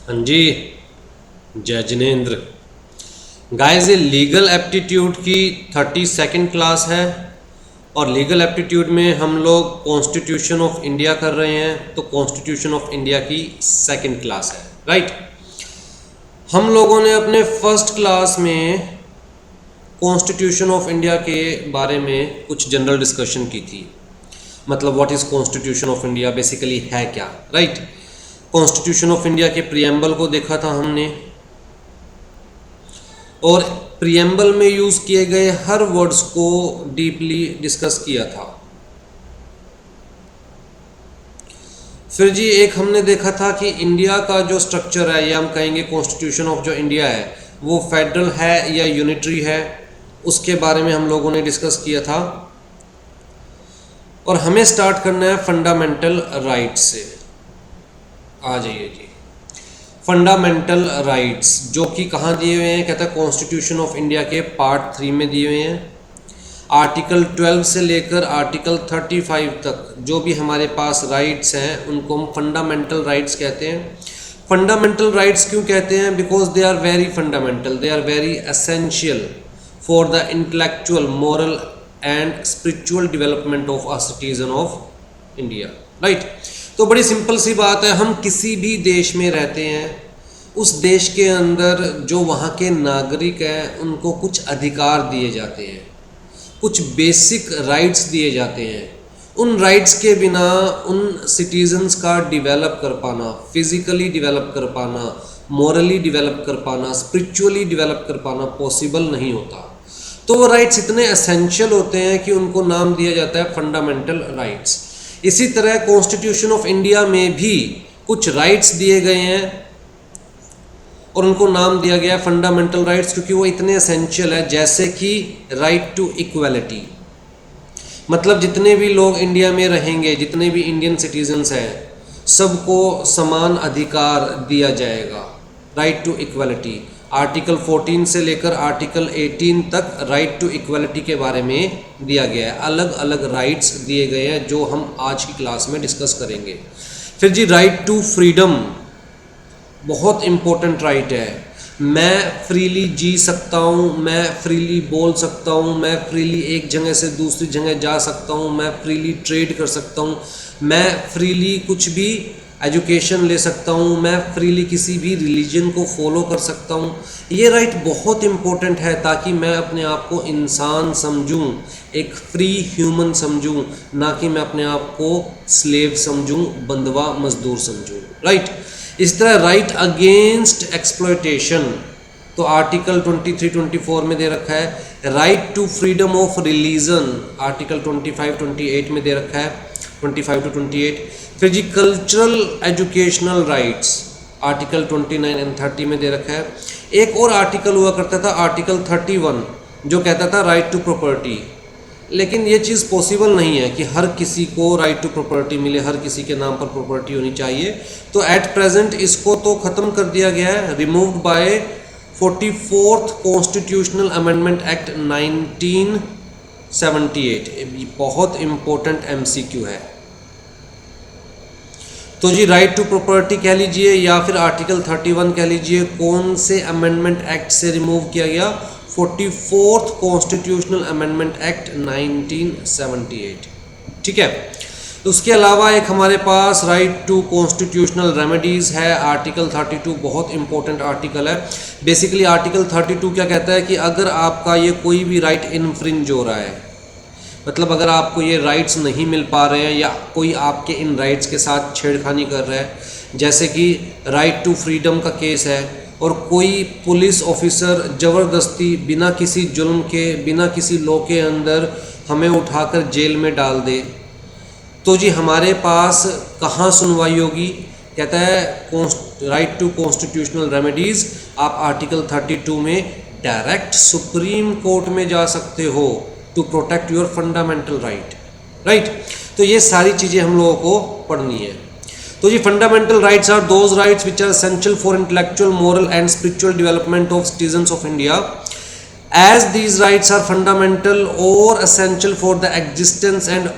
हाँ जी। जय जिनेन्द्र। गाइस ये लीगल एप्टीट्यूड की 32nd क्लास है और लीगल एप्टीट्यूड में हम लोग कॉन्स्टिट्यूशन ऑफ इंडिया कर रहे हैं। तो कॉन्स्टिट्यूशन ऑफ इंडिया की सेकंड क्लास है, राइट। हम लोगों ने अपने फर्स्ट क्लास में कॉन्स्टिट्यूशन ऑफ इंडिया के बारे में कुछ जनरल डिस्कशन की थी। मतलब what is constitution of India basically है क्या, राइट। कॉन्स्टिट्यूशन ऑफ इंडिया के प्रियम्बल को देखा था हमने और प्रियम्बल में यूज़ किए गए हर वर्ड्स को डीपली डिस्कस किया था। फिर जी एक हमने देखा था कि इंडिया का जो स्ट्रक्चर है या हम कहेंगे कॉन्स्टिट्यूशन ऑफ जो इंडिया है वो फेडरल है या यूनिटरी है, उसके बारे में हम लोगों ने डिस्कस किया था। और हमें स्टार्ट करना है फंडामेंटल राइट्स से। आ जाइए जी। फंडामेंटल राइट्स जो कि कहाँ दिए हुए हैं, कहता है कॉन्स्टिट्यूशन ऑफ इंडिया के पार्ट 3 में दिए हुए हैं। आर्टिकल 12 से लेकर आर्टिकल 35 तक जो भी हमारे पास राइट्स हैं उनको हम फंडामेंटल राइट्स कहते हैं। फंडामेंटल राइट्स क्यों कहते हैं? Because they are very fundamental, they are very essential for the intellectual, moral and spiritual development of a citizen of India, right. तो बड़ी सिंपल सी बात है, हम किसी भी देश में रहते हैं, उस देश के अंदर जो वहाँ के नागरिक हैं उनको कुछ अधिकार दिए जाते हैं, कुछ बेसिक राइट्स दिए जाते हैं। उन राइट्स के बिना उन सिटीजन्स का डेवलप कर पाना, फिजिकली डेवलप कर पाना, मॉरली डेवलप कर पाना, स्पिरिचुअली डेवलप कर पाना पॉसिबल नहीं होता। तो वो राइट्स इतने एसेंशियल होते हैं कि उनको नाम दिया जाता है फंडामेंटल राइट्स। इसी तरह कॉन्स्टिट्यूशन ऑफ इंडिया में भी कुछ राइट्स दिए गए हैं और उनको नाम दिया गया है फंडामेंटल राइट्स, क्योंकि वो इतने एसेंशियल है। जैसे कि राइट टू इक्वलिटी, मतलब जितने भी लोग इंडिया में रहेंगे, जितने भी इंडियन सिटीजन्स हैं, सबको समान अधिकार दिया जाएगा। राइट टू इक्वलिटी आर्टिकल 14 से लेकर आर्टिकल 18 तक राइट टू इक्वलिटी के बारे में दिया गया है। अलग अलग राइट्स दिए गए हैं जो हम आज की क्लास में डिस्कस करेंगे। फिर जी राइट टू फ्रीडम बहुत इम्पोर्टेंट राइट है। मैं फ्रीली जी सकता हूँ, मैं फ्रीली बोल सकता हूँ, मैं फ्रीली एक जगह से दूसरी जगह जा सकता हूँ, मैं फ्रीली ट्रेड कर सकता हूँ, मैं फ्रीली कुछ भी एजुकेशन ले सकता हूँ, मैं फ्रीली किसी भी रिलीजन को फॉलो कर सकता हूँ। ये राइट बहुत इम्पोर्टेंट है ताकि मैं अपने आप को इंसान समझूँ, एक फ्री ह्यूमन समझूँ, ना कि मैं अपने आप को स्लेव समझूँ, बंधवा मजदूर समझूँ, राइट। इस तरह राइट अगेंस्ट एक्सप्लॉयटेशन तो आर्टिकल 23-24 में दे रखा है। Right to freedom of religion article 25-28 में दे रखा है, 25-28। फिर जी cultural educational rights article 29 and 30 में दे रखा है। एक और आर्टिकल हुआ करता था आर्टिकल 31 जो कहता था राइट टू प्रॉपर्टी, लेकिन ये चीज़ पॉसिबल नहीं है कि हर किसी को राइट टू प्रॉपर्टी मिले, हर किसी के नाम पर प्रॉपर्टी होनी चाहिए। तो एट प्रेजेंट इसको तो ख़त्म कर दिया गया है, removed by 44th constitutional amendment act 1978। ये बहुत इम्पोर्टेंट MCQ है। तो जी राइट टू प्रॉपर्टी कह लीजिए या फिर आर्टिकल 31 कह लीजिए, कौन से अमेंडमेंट एक्ट से रिमूव किया गया? 44th कॉन्स्टिट्यूशनल अमेंडमेंट एक्ट 1978, ठीक है। उसके अलावा एक हमारे पास राइट टू कॉन्स्टिट्यूशनल रेमेडीज़ है आर्टिकल 32, बहुत इंपॉर्टेंट आर्टिकल है। बेसिकली आर्टिकल 32 क्या कहता है कि अगर आपका ये कोई भी राइट इन्फ्रिंज हो रहा है, मतलब अगर आपको ये राइट्स नहीं मिल पा रहे हैं या कोई आपके इन राइट्स के साथ छेड़खानी कर रहा है, जैसे कि राइट टू फ्रीडम का केस है और कोई पुलिस ऑफिसर ज़बरदस्ती बिना किसी जुल्म के, बिना किसी लॉ के अंदर हमें उठाकर जेल में डाल दे, तो जी हमारे पास कहाँ सुनवाई होगी? कहता है राइट टू कॉन्स्टिट्यूशनल रेमेडीज़ आप आर्टिकल 32 में डायरेक्ट सुप्रीम कोर्ट में जा सकते हो to protect your fundamental right, right. तो ये सारी चीज़ें हम लोगों को पढ़नी है। तो जी fundamental rights are those rights which are essential for intellectual, moral and spiritual development of citizens of India. As these rights are fundamental or essential for the existence and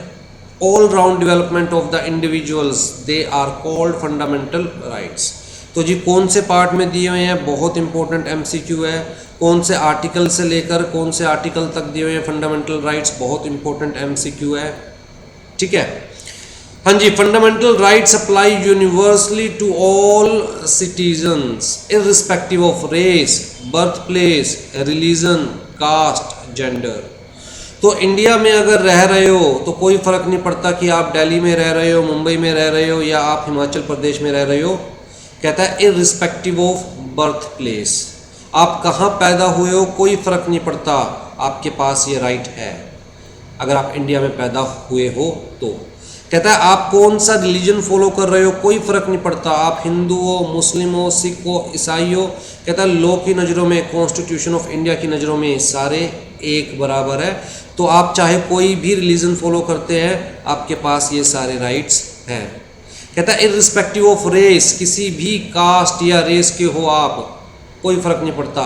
all round development of the individuals, they are called fundamental rights। तो जी कौन से part में दिए हुए हैं, बहुत important MCQ है। कौन से आर्टिकल से लेकर कौन से आर्टिकल तक दिए हुए हैं फंडामेंटल राइट्स, बहुत इंपॉर्टेंट एमसीक्यू है। ठीक है, हाँ जी। Fundamental rights apply universally to all citizens irrespective of race, birth place, religion, caste, gender. तो इंडिया में अगर रह रहे हो तो कोई फ़र्क नहीं पड़ता कि आप दिल्ली में रह रहे हो, मुंबई में रह रहे हो या आप हिमाचल प्रदेश में रह रहे हो। कहता है इररिस्पेक्टिव ऑफ बर्थ प्लेस, आप कहाँ पैदा हुए हो कोई फ़र्क नहीं पड़ता, आपके पास ये राइट है अगर आप इंडिया में पैदा हुए हो तो। कहता है आप कौन सा रिलीजन फॉलो कर रहे हो कोई फ़र्क नहीं पड़ता, आप हिंदू हो, मुस्लिम हो, सिख हो, ईसाई हो। कहता है लॉ की नज़रों में, कॉन्स्टिट्यूशन ऑफ इंडिया की नज़रों में सारे एक बराबर है। तो आप चाहे कोई भी रिलीजन फॉलो करते हैं, आपके पास ये सारे राइट्स हैं। कहता है इररिस्पेक्टिव ऑफ रेस, किसी भी कास्ट या रेस के हो आप, कोई फ़र्क नहीं पड़ता,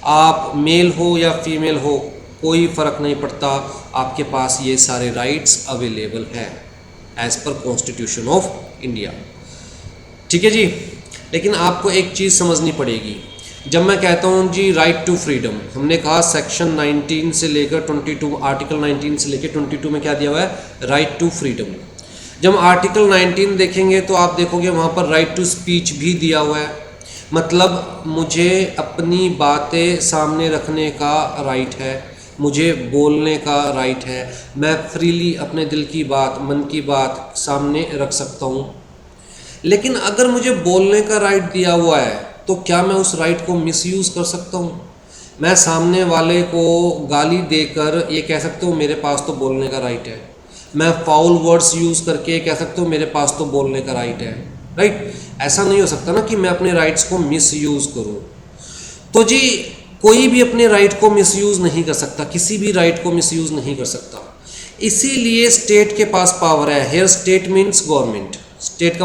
आप मेल हो या फीमेल हो कोई फ़र्क नहीं पड़ता, आपके पास ये सारे राइट्स अवेलेबल हैं as per constitution of India. ठीक है जी। लेकिन आपको एक चीज़ समझनी पड़ेगी, जब मैं कहता हूँ जी राइट टू फ्रीडम, हमने कहा सेक्शन 19 से लेकर 22, आर्टिकल 19 से लेकर 22 में क्या दिया हुआ है, राइट टू फ्रीडम। जब आर्टिकल 19 देखेंगे तो आप देखोगे वहाँ पर राइट टू स्पीच भी दिया हुआ है, मतलब मुझे अपनी बातें सामने रखने का राइट है, मुझे बोलने का राइट है, मैं फ्रीली अपने दिल की बात, मन की बात सामने रख सकता हूँ। लेकिन अगर मुझे बोलने का राइट दिया हुआ है तो क्या मैं उस राइट को मिसयूज़ कर सकता हूँ? मैं सामने वाले को गाली देकर ये कह सकता हूँ मेरे पास तो बोलने का राइट है, मैं फाउल वर्ड्स यूज़ करके कह सकता हूँ मेरे पास तो बोलने का राइट है, राइट। ऐसा नहीं हो सकता ना कि मैं अपने राइट्स को मिसयूज़ करूँ। तो जी कोई भी अपने राइट को मिसयूज़ नहीं कर सकता, किसी भी राइट को मिसयूज़ नहीं कर सकता। इसीलिए स्टेट के पास पावर है। Here state means government. State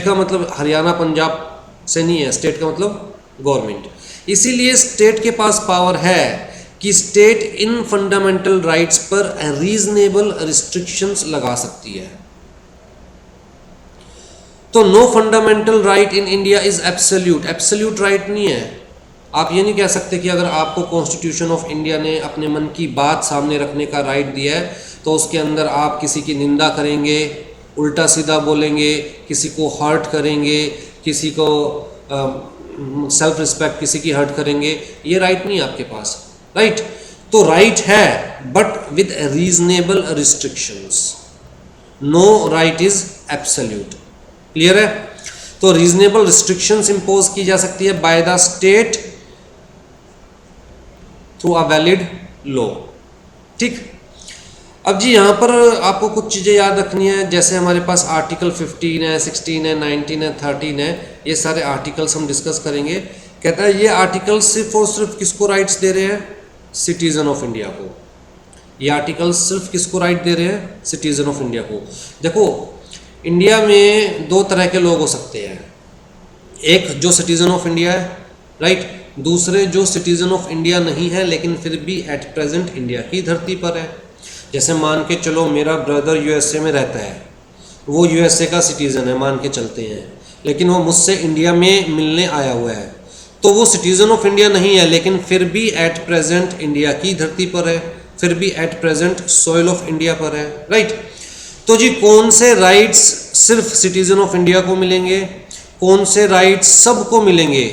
का मतलब हरियाणा पंजाब से नहीं है, स्टेट का मतलब गवर्नमेंट। इसीलिए स्टेट के पास पावर है कि स्टेट इन फंडामेंटल राइट्स पर रीजनेबल रिस्ट्रिक्शंस लगा सकती है। तो no fundamental right in India is absolute. Absolute right नहीं है। आप ये नहीं कह सकते कि अगर आपको कॉन्स्टिट्यूशन ऑफ इंडिया ने अपने मन की बात सामने रखने का राइट दिया है तो उसके अंदर आप किसी की निंदा करेंगे, उल्टा सीधा बोलेंगे, किसी को हर्ट करेंगे, किसी को सेल्फ रिस्पेक्ट किसी की हर्ट करेंगे, ये राइट नहीं है आपके पास, राइट। तो राइट है but with reasonable restrictions. No right is absolute. Clear है? तो रीजनेबल रिस्ट्रिक्शंस इंपोज की जा सकती है by the state through a valid law. ठीक। अब जी यहाँ पर आपको कुछ चीज़ें याद रखनी है, जैसे हमारे पास आर्टिकल 15 है, 16 है, 19 है, 13 है, ये सारे आर्टिकल्स हम डिस्कस करेंगे। कहता है ये आर्टिकल सिर्फ और सिर्फ किसको राइट्स दे रहे हैं? सिटीज़न ऑफ इंडिया को। ये आर्टिकल सिर्फ किसको राइट दे रहे हैं? सिटीज़न ऑफ इंडिया को। देखो इंडिया में दो तरह के लोग हो सकते हैं, एक जो सिटीज़न ऑफ इंडिया है, राइट, दूसरे जो सिटीज़न ऑफ इंडिया नहीं है लेकिन फिर भी एट प्रेजेंट इंडिया की धरती पर है। जैसे मान के चलो मेरा ब्रदर यूएसए में रहता है, वो यूएसए का सिटीज़न है मान के चलते हैं, लेकिन वो मुझसे इंडिया में मिलने आया हुआ है, तो वो सिटीज़न ऑफ इंडिया नहीं है लेकिन फिर भी एट प्रेजेंट इंडिया की धरती पर है, फिर भी at present soil of India पर है, राइट। तो जी कौन से राइट्स सिर्फ सिटीज़न ऑफ इंडिया को मिलेंगे, कौन से राइट्स सबको मिलेंगे?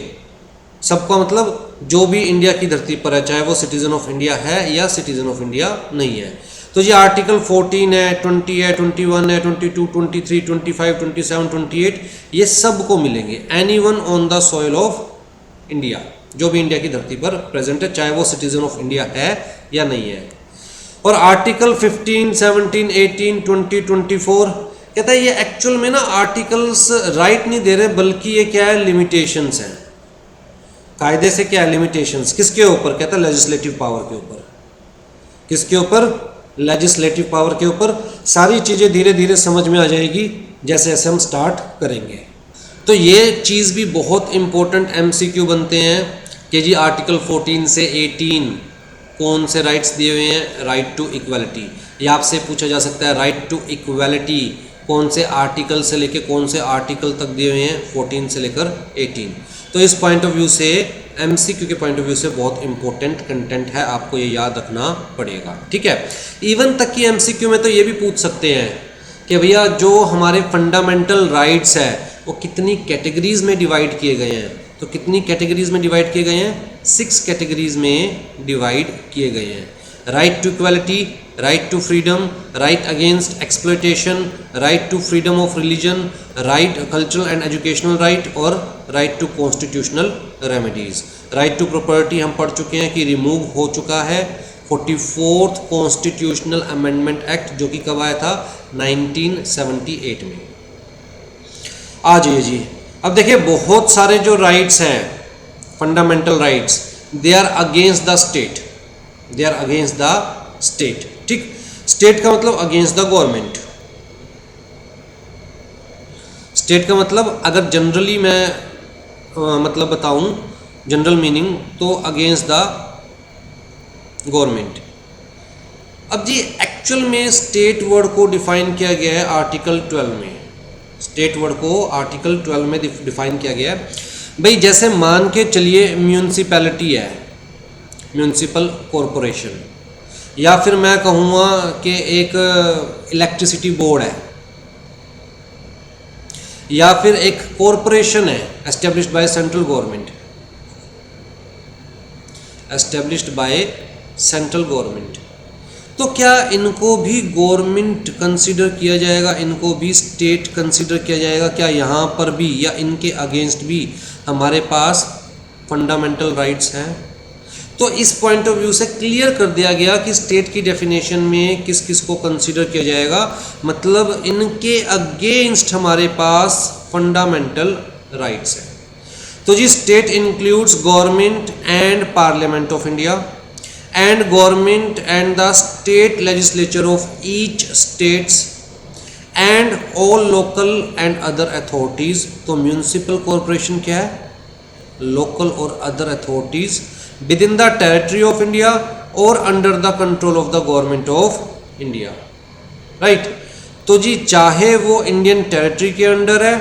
सबका मतलब जो भी इंडिया की धरती पर है, चाहे वो सिटीज़न ऑफ इंडिया है या सिटीज़न ऑफ इंडिया नहीं है। तो ये आर्टिकल 14 है, 20 है, 21 है, 22, 23, 25, 27, 28 ये सबको मिलेंगे। Anyone on the soil of India, जो भी इंडिया की धरती पर प्रेजेंट है, चाहे वो सिटीज़न ऑफ इंडिया है या नहीं है। और आर्टिकल 15, 17, 18, 20, 24 कहता है ये एक्चुअल में ना आर्टिकल्स राइट नहीं दे रहे, बल्कि ये क्या है, लिमिटेशंस हैं। कायदे से क्या है, लिमिटेशंस। किसके ऊपर? कहता है लेजिस्लेटिव पावर के ऊपर। किसके ऊपर? लेजिस्लेटिव पावर के ऊपर। सारी चीज़ें धीरे धीरे समझ में आ जाएगी जैसे जैसे हम स्टार्ट करेंगे। तो ये चीज़ भी बहुत इंपॉर्टेंट एमसीक्यू बनते हैं कि जी आर्टिकल 14 से 18 कौन से राइट्स दिए हुए हैं? Right to equality. ये आपसे पूछा जा सकता है राइट टू इक्वालिटी कौन से आर्टिकल से लेके कौन से आर्टिकल तक दिए हुए हैं, 14 से लेकर 18। तो इस पॉइंट ऑफ व्यू से एमसीक्यू के पॉइंट ऑफ व्यू से बहुत इंपॉर्टेंट कंटेंट है, आपको ये याद रखना पड़ेगा, ठीक है। इवन तक कि एमसीक्यू में तो ये भी पूछ सकते हैं कि भैया जो हमारे फंडामेंटल राइट्स है वो कितनी कैटेगरीज में डिवाइड किए गए हैं। तो कितनी कैटेगरीज में डिवाइड किए गए हैं, 6 कैटेगरीज में डिवाइड किए गए हैं। Right to equality, right to freedom, right against exploitation, right to freedom of religion, right cultural and educational right और right to constitutional remedies. Right to property हम पढ़ चुके हैं कि रिमूव हो चुका है 44th कॉन्स्टिट्यूशनल अमेंडमेंट एक्ट, जो कि कब आया था, 1978 में। आ जाइए जी, अब देखिए बहुत सारे जो राइट्स हैं fundamental rights, they are against the state, they are against the state, ठीक। स्टेट का मतलब अगेंस्ट द गवर्नमेंट। स्टेट का मतलब अगर जनरली मैं मतलब बताऊं, जनरल मीनिंग, तो अगेंस्ट द गवर्नमेंट। अब जी एक्चुअल में स्टेट वर्ड को डिफाइन किया गया है आर्टिकल 12 में। स्टेट वर्ड को आर्टिकल 12 में डिफाइन किया गया है। भाई जैसे मान के चलिए म्यूनसिपैलिटी है, म्यूनसिपल कॉरपोरेशन, या फिर मैं कहूँगा कि एक इलेक्ट्रिसिटी बोर्ड है, या फिर एक कॉरपोरेशन है established by central government, established by central government. तो क्या इनको भी गवर्नमेंट कंसीडर किया जाएगा, इनको भी स्टेट कंसीडर किया जाएगा क्या यहाँ पर भी, या इनके अगेंस्ट भी हमारे पास फंडामेंटल राइट्स हैं? तो इस पॉइंट ऑफ व्यू से क्लियर कर दिया गया कि स्टेट की डेफिनेशन में किस किस को कंसीडर किया जाएगा, मतलब इनके अगेंस्ट हमारे पास फंडामेंटल राइट्स हैं। तो जी state includes government and parliament of India and government and the state legislature of each states and all local and other authorities। तो म्यूनिसिपल कॉरपोरेशन क्या है, लोकल और other authorities within the territory of India और under the control of the government of India, right. तो जी चाहे वो Indian territory के अंडर है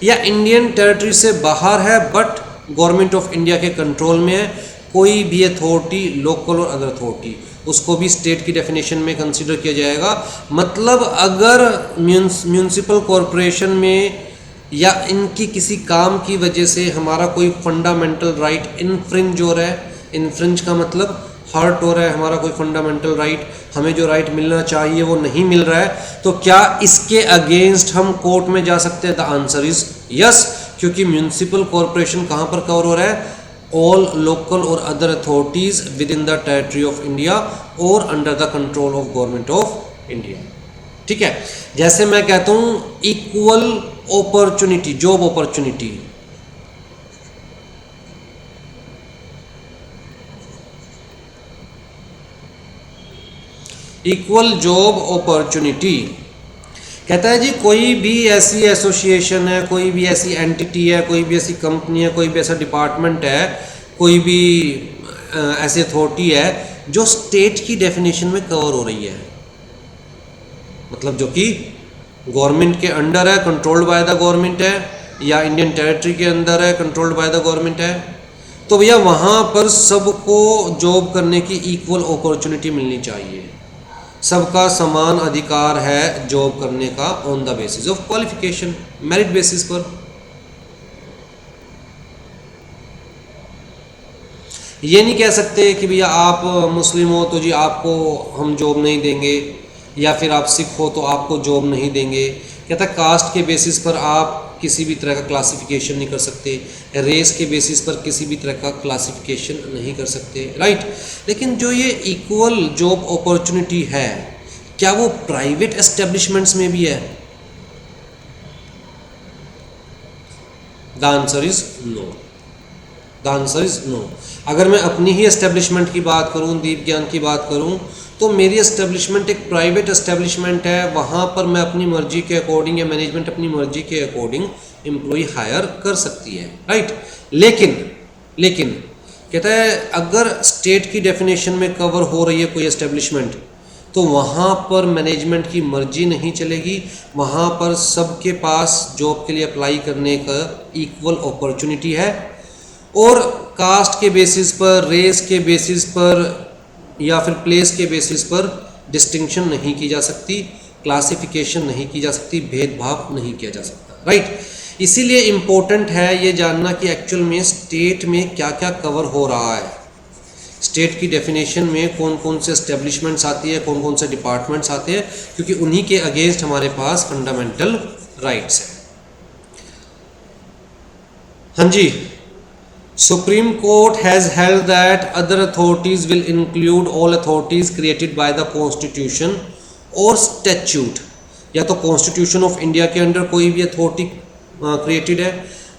या इंडियन टेरिटरी से बाहर है बट गवर्नमेंट ऑफ इंडिया के कंट्रोल में है, कोई भी अथॉरिटी, लोकल और अदर अथॉरिटी, उसको भी स्टेट की डेफिनेशन में कंसीडर किया जाएगा। मतलब अगर म्यूनिसिपल कॉरपोरेशन में या इनकी किसी काम की वजह से हमारा कोई फंडामेंटल राइट इन्फ्रिंज हो रहा है, इन्फ्रिंज का मतलब हर्ट हो रहा है हमारा कोई फंडामेंटल राइट, हमें जो राइट मिलना चाहिए वो नहीं मिल रहा है, तो क्या इसके अगेंस्ट हम कोर्ट में जा सकते हैं? द आंसर इज यस, क्योंकि म्यूनिसिपल कॉरपोरेशन कहाँ पर कवर हो रहा है, ऑल लोकल और other authorities within the territory of India और under the control of government of India, ठीक है। जैसे मैं कहता हूँ equal opportunity, job opportunity, equal job opportunity कहता है जी कोई भी ऐसी एसोसिएशन है, कोई भी ऐसी एंटिटी है, कोई भी ऐसी कंपनी है, कोई भी ऐसा डिपार्टमेंट है, कोई भी ऐसी अथॉरिटी है जो स्टेट की डेफिनेशन में कवर हो रही है, मतलब जो कि गवर्नमेंट के अंडर है, कंट्रोल्ड बाय द गवर्नमेंट है, या इंडियन टेरिटरी के अंदर है, कंट्रोल्ड बाय द गवर्नमेंट है, तो भैया वहाँ पर सबको जॉब करने की इक्वल अपॉर्चुनिटी मिलनी चाहिए, सबका समान अधिकार है जॉब करने का on the basis of qualification, merit basis पर। ये नहीं कह सकते कि भैया आप मुस्लिम हो तो जी आपको हम जॉब नहीं देंगे, या फिर आप सिख हो तो आपको जॉब नहीं देंगे। कहता कास्ट के बेसिस पर आप किसी भी तरह का क्लासिफिकेशन नहीं कर सकते, रेस के बेसिस पर किसी भी तरह का क्लासिफिकेशन नहीं कर सकते, राइट। लेकिन जो ये इक्वल जॉब अपॉर्चुनिटी है, क्या वो प्राइवेट एस्टेब्लिशमेंट्स में भी है? The answer is no, the answer is no. अगर मैं अपनी ही एस्टेब्लिशमेंट की बात करूं, दीप ज्ञान की बात करूं, तो मेरी एस्टेब्लिशमेंट एक प्राइवेट एस्टेब्लिशमेंट है, वहाँ पर मैं अपनी मर्जी के अकॉर्डिंग या मैनेजमेंट अपनी मर्जी के अकॉर्डिंग एम्प्लॉय हायर कर सकती है, राइट। लेकिन कहता है अगर स्टेट की डेफिनेशन में कवर हो रही है कोई एस्टेब्लिशमेंट, तो वहाँ पर मैनेजमेंट की मर्जी नहीं चलेगी, वहाँ पर सबके पास जॉब के लिए अप्लाई करने का इक्वल अपॉर्चुनिटी है, और कास्ट के बेसिस पर, रेस के बेसिस पर या फिर प्लेस के बेसिस पर डिस्टिंक्शन नहीं की जा सकती, क्लासिफिकेशन नहीं की जा सकती, भेदभाव नहीं किया जा सकता, राइट। इसीलिए इम्पोर्टेंट है ये जानना कि एक्चुअल में स्टेट में क्या क्या कवर हो रहा है, स्टेट की डेफिनेशन में कौन कौन से एस्टेब्लिशमेंट्स आती है, कौन कौन से डिपार्टमेंट्स आते हैं, क्योंकि उन्हीं के अगेंस्ट हमारे पास फंडामेंटल राइट्स है। हाँ जी, supreme court has held that other authorities will include all authorities created by the constitution और स्टैट्यूट। या तो कॉन्स्टिट्यूशन ऑफ इंडिया के अंडर कोई भी अथॉरिटी क्रिएटेड है,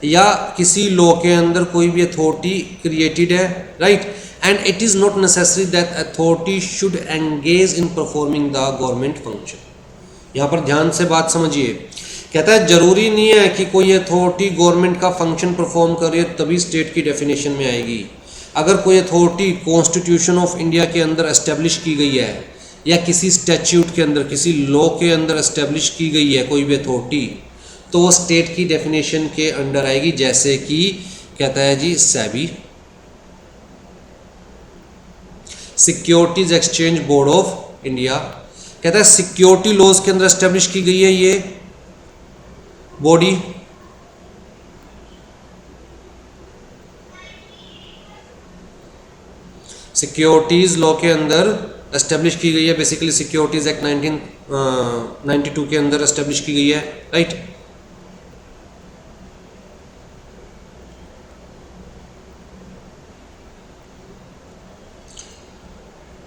या किसी लॉ के अंदर कोई भी अथॉरिटी क्रिएटेड है, right. And it is not necessary that authority should engage in performing the government function. यहाँ पर ध्यान से बात समझिए, कहता है जरूरी नहीं है कि कोई अथॉरिटी गवर्नमेंट का फंक्शन परफॉर्म कर रही है तभी स्टेट की डेफिनेशन में आएगी। अगर कोई अथॉरिटी कॉन्स्टिट्यूशन ऑफ इंडिया के अंदर एस्टेब्लिश की गई है, या किसी स्टैट्यूट के अंदर, किसी लॉ के अंदर एस्टेब्लिश की गई है कोई भी अथॉरिटी, तो वो स्टेट की डेफिनेशन के अंडर आएगी। जैसे कि कहता है जी SEBI, securities exchange board of India, कहता है सिक्योरिटी लॉज के अंदर एस्टेब्लिश की गई है ये बॉडी। सिक्योरिटीज लॉ के अंदर एस्टेब्लिश की गई है, बेसिकली सिक्योरिटीज एक्ट 1992 के अंदर एस्टेब्लिश की गई है, राइट।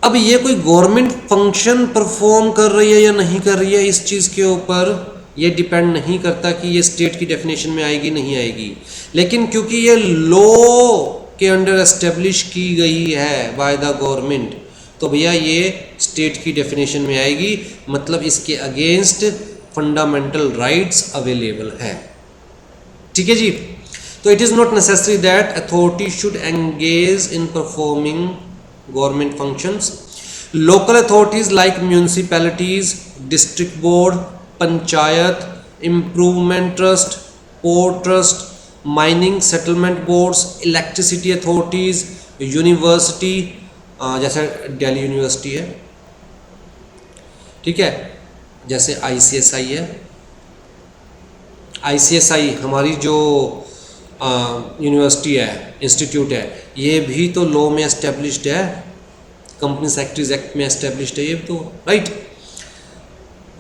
अब ये कोई गवर्नमेंट फंक्शन परफॉर्म कर रही है या नहीं कर रही है, इस चीज़ के ऊपर ये डिपेंड नहीं करता कि ये स्टेट की डेफिनेशन में आएगी नहीं आएगी। लेकिन क्योंकि ये लॉ के अंडर एस्टेब्लिश की गई है बाय द गवर्नमेंट, तो भैया ये स्टेट की डेफिनेशन में आएगी, मतलब इसके अगेंस्ट फंडामेंटल राइट्स अवेलेबल है, ठीक है जी। तो it is not necessary that authority should engage in performing government functions. Local authorities like municipalities, district board, panchayat, improvement trust, port trust, mining settlement boards, electricity authorities, university, जैसे Delhi university है, ठीक है, जैसे ICSI है, ICSI हमारी जो university है, institute है, ये भी तो लॉ में एस्टेब्लिश्ड है, कंपनी सेक्रेटरीज एक्ट में एस्टेब्लिश्ड है ये तो, right.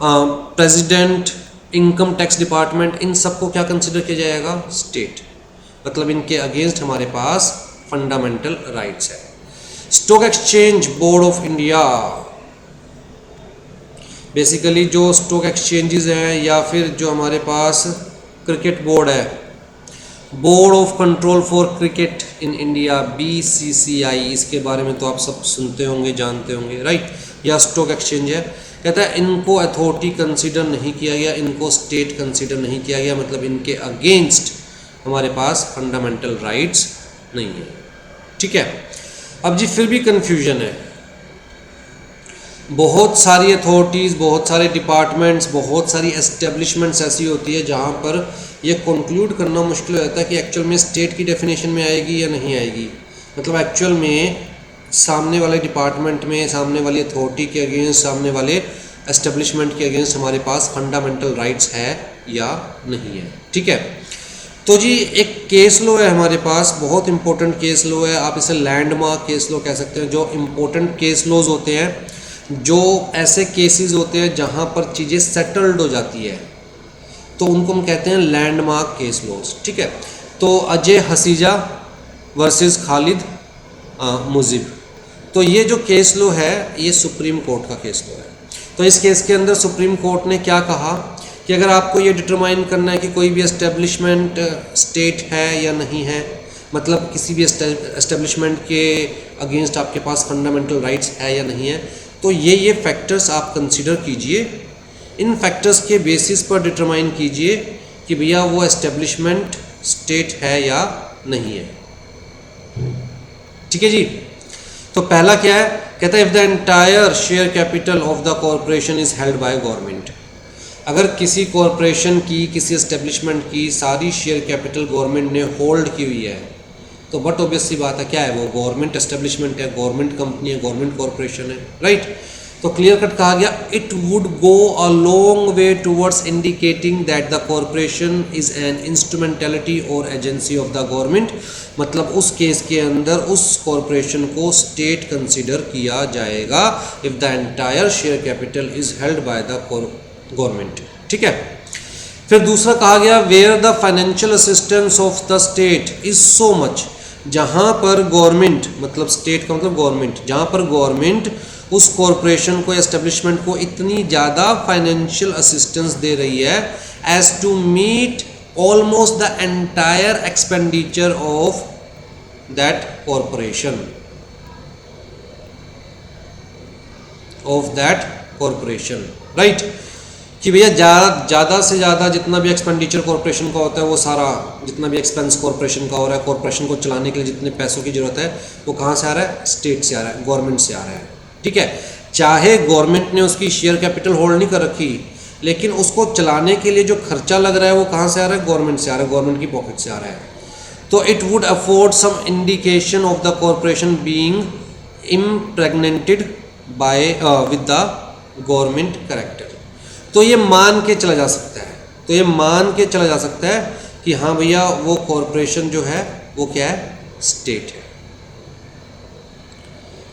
President, income tax department, इन सबको क्या कंसिडर किया जाएगा, स्टेट, मतलब इनके अगेंस्ट हमारे पास फंडामेंटल राइट्स है। Stock exchange board of India, basically जो स्टॉक एक्सचेंजेस हैं, या फिर जो हमारे पास क्रिकेट बोर्ड है, board of control for cricket in India, BCCI, इसके बारे में तो आप सब सुनते होंगे, जानते होंगे, राइट। या स्टॉक एक्सचेंज है, कहता है इनको अथॉरिटी कंसीडर नहीं किया गया, इनको स्टेट कंसीडर नहीं किया गया, मतलब इनके अगेंस्ट हमारे पास फंडामेंटल राइट्स नहीं है, ठीक है। अब जी फिर भी कन्फ्यूजन है, बहुत सारी अथॉरिटीज़, बहुत सारे डिपार्टमेंट्स, बहुत सारी एस्टेब्लिशमेंट्स ऐसी होती है जहाँ पर ये कंक्लूड करना मुश्किल हो जाता है कि एक्चुअल में स्टेट की डेफिनेशन में आएगी या नहीं आएगी, मतलब एक्चुअल में सामने वाले डिपार्टमेंट में, सामने वाली अथॉरिटी के अगेंस्ट, सामने वाले एस्टेब्लिशमेंट के अगेंस्ट हमारे पास फंडामेंटल राइट्स है या नहीं है, ठीक है। तो जी एक केस लो है हमारे पास, बहुत इंपॉर्टेंट केस लो है, आप इसे लैंडमार्क केस लो कह सकते हैं। जो इम्पोर्टेंट केस लोज होते हैं, जो ऐसे केसेस होते हैं जहाँ पर चीज़ें सेटल्ड हो जाती है, तो उनको हम कहते हैं लैंडमार्क केस लॉज, ठीक है। तो अजय हसीजा वर्सेस खालिद मुजिब, तो ये जो केस लो है ये सुप्रीम कोर्ट का केस लो है। तो इस केस के अंदर सुप्रीम कोर्ट ने क्या कहा कि अगर आपको ये डिटरमाइन करना है कि कोई भी एस्टेब्लिशमेंट स्टेट है या नहीं है, मतलब किसी भी एस्टेब्लिशमेंट के अगेंस्ट आपके पास फंडामेंटल राइट्स है या नहीं है, तो ये फैक्टर्स आप कंसिडर कीजिए, इन फैक्टर्स के बेसिस पर डिटरमाइन कीजिए कि भैया वो एस्टेब्लिशमेंट स्टेट है या नहीं है, ठीक है जी। तो पहला क्या है कहता है if the entire share capital of the corporation is held by government, अगर किसी कॉरपोरेशन की, किसी एस्टेब्लिशमेंट की सारी शेयर कैपिटल गवर्नमेंट ने होल्ड की हुई है, तो बट ऑब्वियस सी बात है क्या है, वो गवर्नमेंट एस्टेब्लिशमेंट है, गवर्नमेंट कंपनी है, गवर्नमेंट कॉरपोरेशन है, राइट। तो क्लियर कट कहा गया it would go a long way towards indicating that the corporation is an instrumentality और एजेंसी ऑफ द गवर्नमेंट, मतलब उस केस के अंदर उस कॉरपोरेशन को स्टेट कंसिडर किया जाएगा if the entire share capital is held by the government, ठीक है। फिर दूसरा कहा गया where the financial assistance of the state is so much, जहाँ पर गवर्नमेंट, मतलब स्टेट का मतलब गवर्नमेंट, जहाँ पर गवर्नमेंट उस कॉरपोरेशन को, एस्टेब्लिशमेंट को इतनी ज़्यादा फाइनेंशियल असिस्टेंस दे रही है as to meet almost the entire expenditure of that corporation, right, कि भैया ज़्यादा से ज़्यादा जितना भी एक्सपेंडिचर कॉरपोरेशन का होता है, वो सारा जितना भी एक्सपेंस कॉरपोरेशन का हो रहा है, कॉरपोरेशन को चलाने के लिए जितने पैसों की ज़रूरत है, वो कहाँ से आ रहा है, स्टेट से आ रहा है, गवर्नमेंट से आ रहा है, ठीक है। चाहे गवर्नमेंट ने उसकी शेयर कैपिटल होल्ड नहीं कर रखी, लेकिन उसको चलाने के लिए जो खर्चा लग रहा है वो कहाँ से आ रहा है, गवर्नमेंट से आ रहा है, गवर्नमेंट की पॉकेट से आ रहा है। तो it would afford some indication of the corporation being impregnated by with the government character. तो ये मान के चला जा सकता है, कि हाँ भैया वो कॉरपोरेशन जो है वो क्या है, स्टेट है।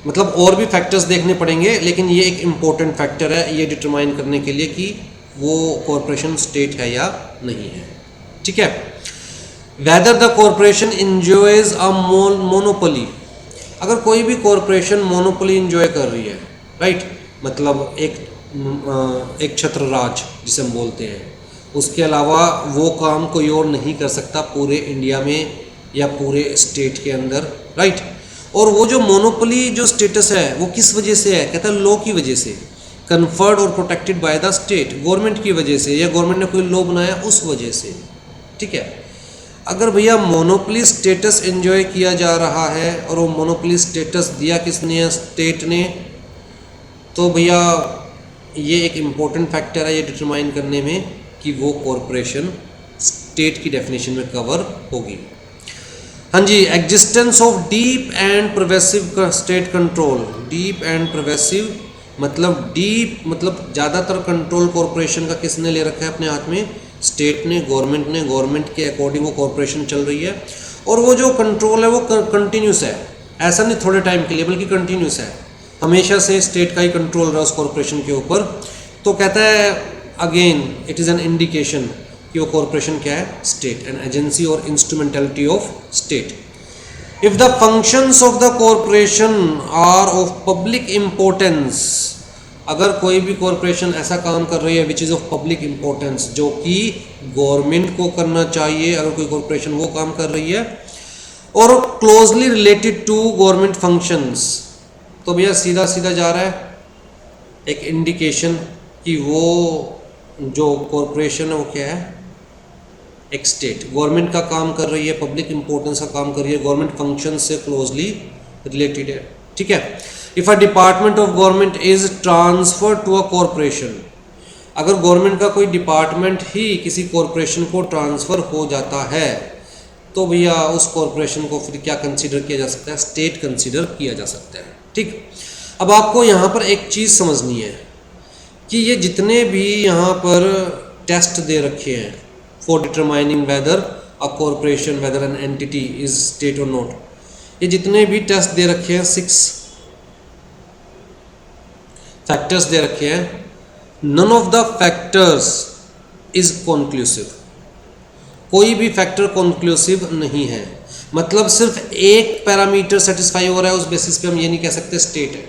मतलब और भी फैक्टर्स देखने पड़ेंगे, लेकिन ये एक इम्पोर्टेंट फैक्टर है ये डिटरमाइन करने के लिए कि वो कॉरपोरेशन स्टेट है या नहीं है, ठीक है। Whether the corporation enjoys a monopoly, अगर कोई भी कॉरपोरेशन मोनोपोली इंजॉय कर रही है, राइट, मतलब एक छत्र राज जिसे हम बोलते हैं, उसके अलावा वो काम कोई और नहीं कर सकता पूरे इंडिया में या पूरे स्टेट के अंदर, राइट। और वो जो मोनोपोली जो स्टेटस है वो किस वजह से है, कहता है लॉ की वजह से, कन्फर्ड और protected by the state, government की वजह से, या गवर्नमेंट ने कोई लॉ बनाया उस वजह से, ठीक है। अगर भैया मोनोपोली स्टेटस एंजॉय किया जा रहा है और वो मोनोपोली स्टेटस दिया किसने है, स्टेट ने, तो भैया ये एक इम्पोर्टेंट फैक्टर है ये डिटरमाइन करने में कि वो कॉरपोरेशन स्टेट की डेफिनेशन में कवर होगी। हाँ जी, existence of deep and pervasive state control, deep and pervasive मतलब ज़्यादातर कंट्रोल कॉरपोरेशन का किसने ले रखा है अपने हाथ में, स्टेट ने, गवर्नमेंट के अकॉर्डिंग वो कॉरपोरेशन चल रही है। और वो जो कंट्रोल है वो कंटिन्यूस है, ऐसा नहीं थोड़े टाइम के लिए, बल्कि कंटिन्यूस है, हमेशा से स्टेट का ही कंट्रोल रहा उस कॉरपोरेशन के ऊपर। तो कहता है again it is an indication कि वो कॉरपोरेशन क्या है, स्टेट, एन एजेंसी और instrumentality of state. If the functions of the corporation are of public importance, अगर कोई भी कॉरपोरेशन ऐसा काम कर रही है which is of public importance, जो कि गवर्नमेंट को करना चाहिए, अगर कोई कॉरपोरेशन वो काम कर रही है, और closely related to government functions, तो भैया सीधा सीधा जा रहा है एक इंडिकेशन कि वो जो कॉरपोरेशन है वो क्या है, एक स्टेट, गवर्नमेंट का काम कर रही है, पब्लिक इंपॉर्टेंस का काम कर रही है, गवर्नमेंट फंक्शन से क्लोजली रिलेटेड है, ठीक है। If a department of government is transfer to a corporation, अगर गवर्नमेंट का कोई डिपार्टमेंट ही किसी कॉरपोरेशन को ट्रांसफ़र हो जाता है, तो भैया उस कॉरपोरेशन को फिर क्या कंसीडर किया जा सकता है, स्टेट कंसीडर किया जा सकता है, ठीक। अब आपको यहाँ पर एक चीज़ समझनी है कि ये जितने भी यहाँ पर टेस्ट दे रखे हैं for determining whether a corporation, whether an entity is state or not, ये जितने भी टेस्ट दे रखे हैं, 6 फैक्टर्स दे रखे हैं, none of the factors is conclusive, कोई भी फैक्टर कॉन्क्लूसिव नहीं है। मतलब सिर्फ एक पैरामीटर सेटिस्फाई हो रहा है, उस बेसिस पे हम ये नहीं कह सकते स्टेट है।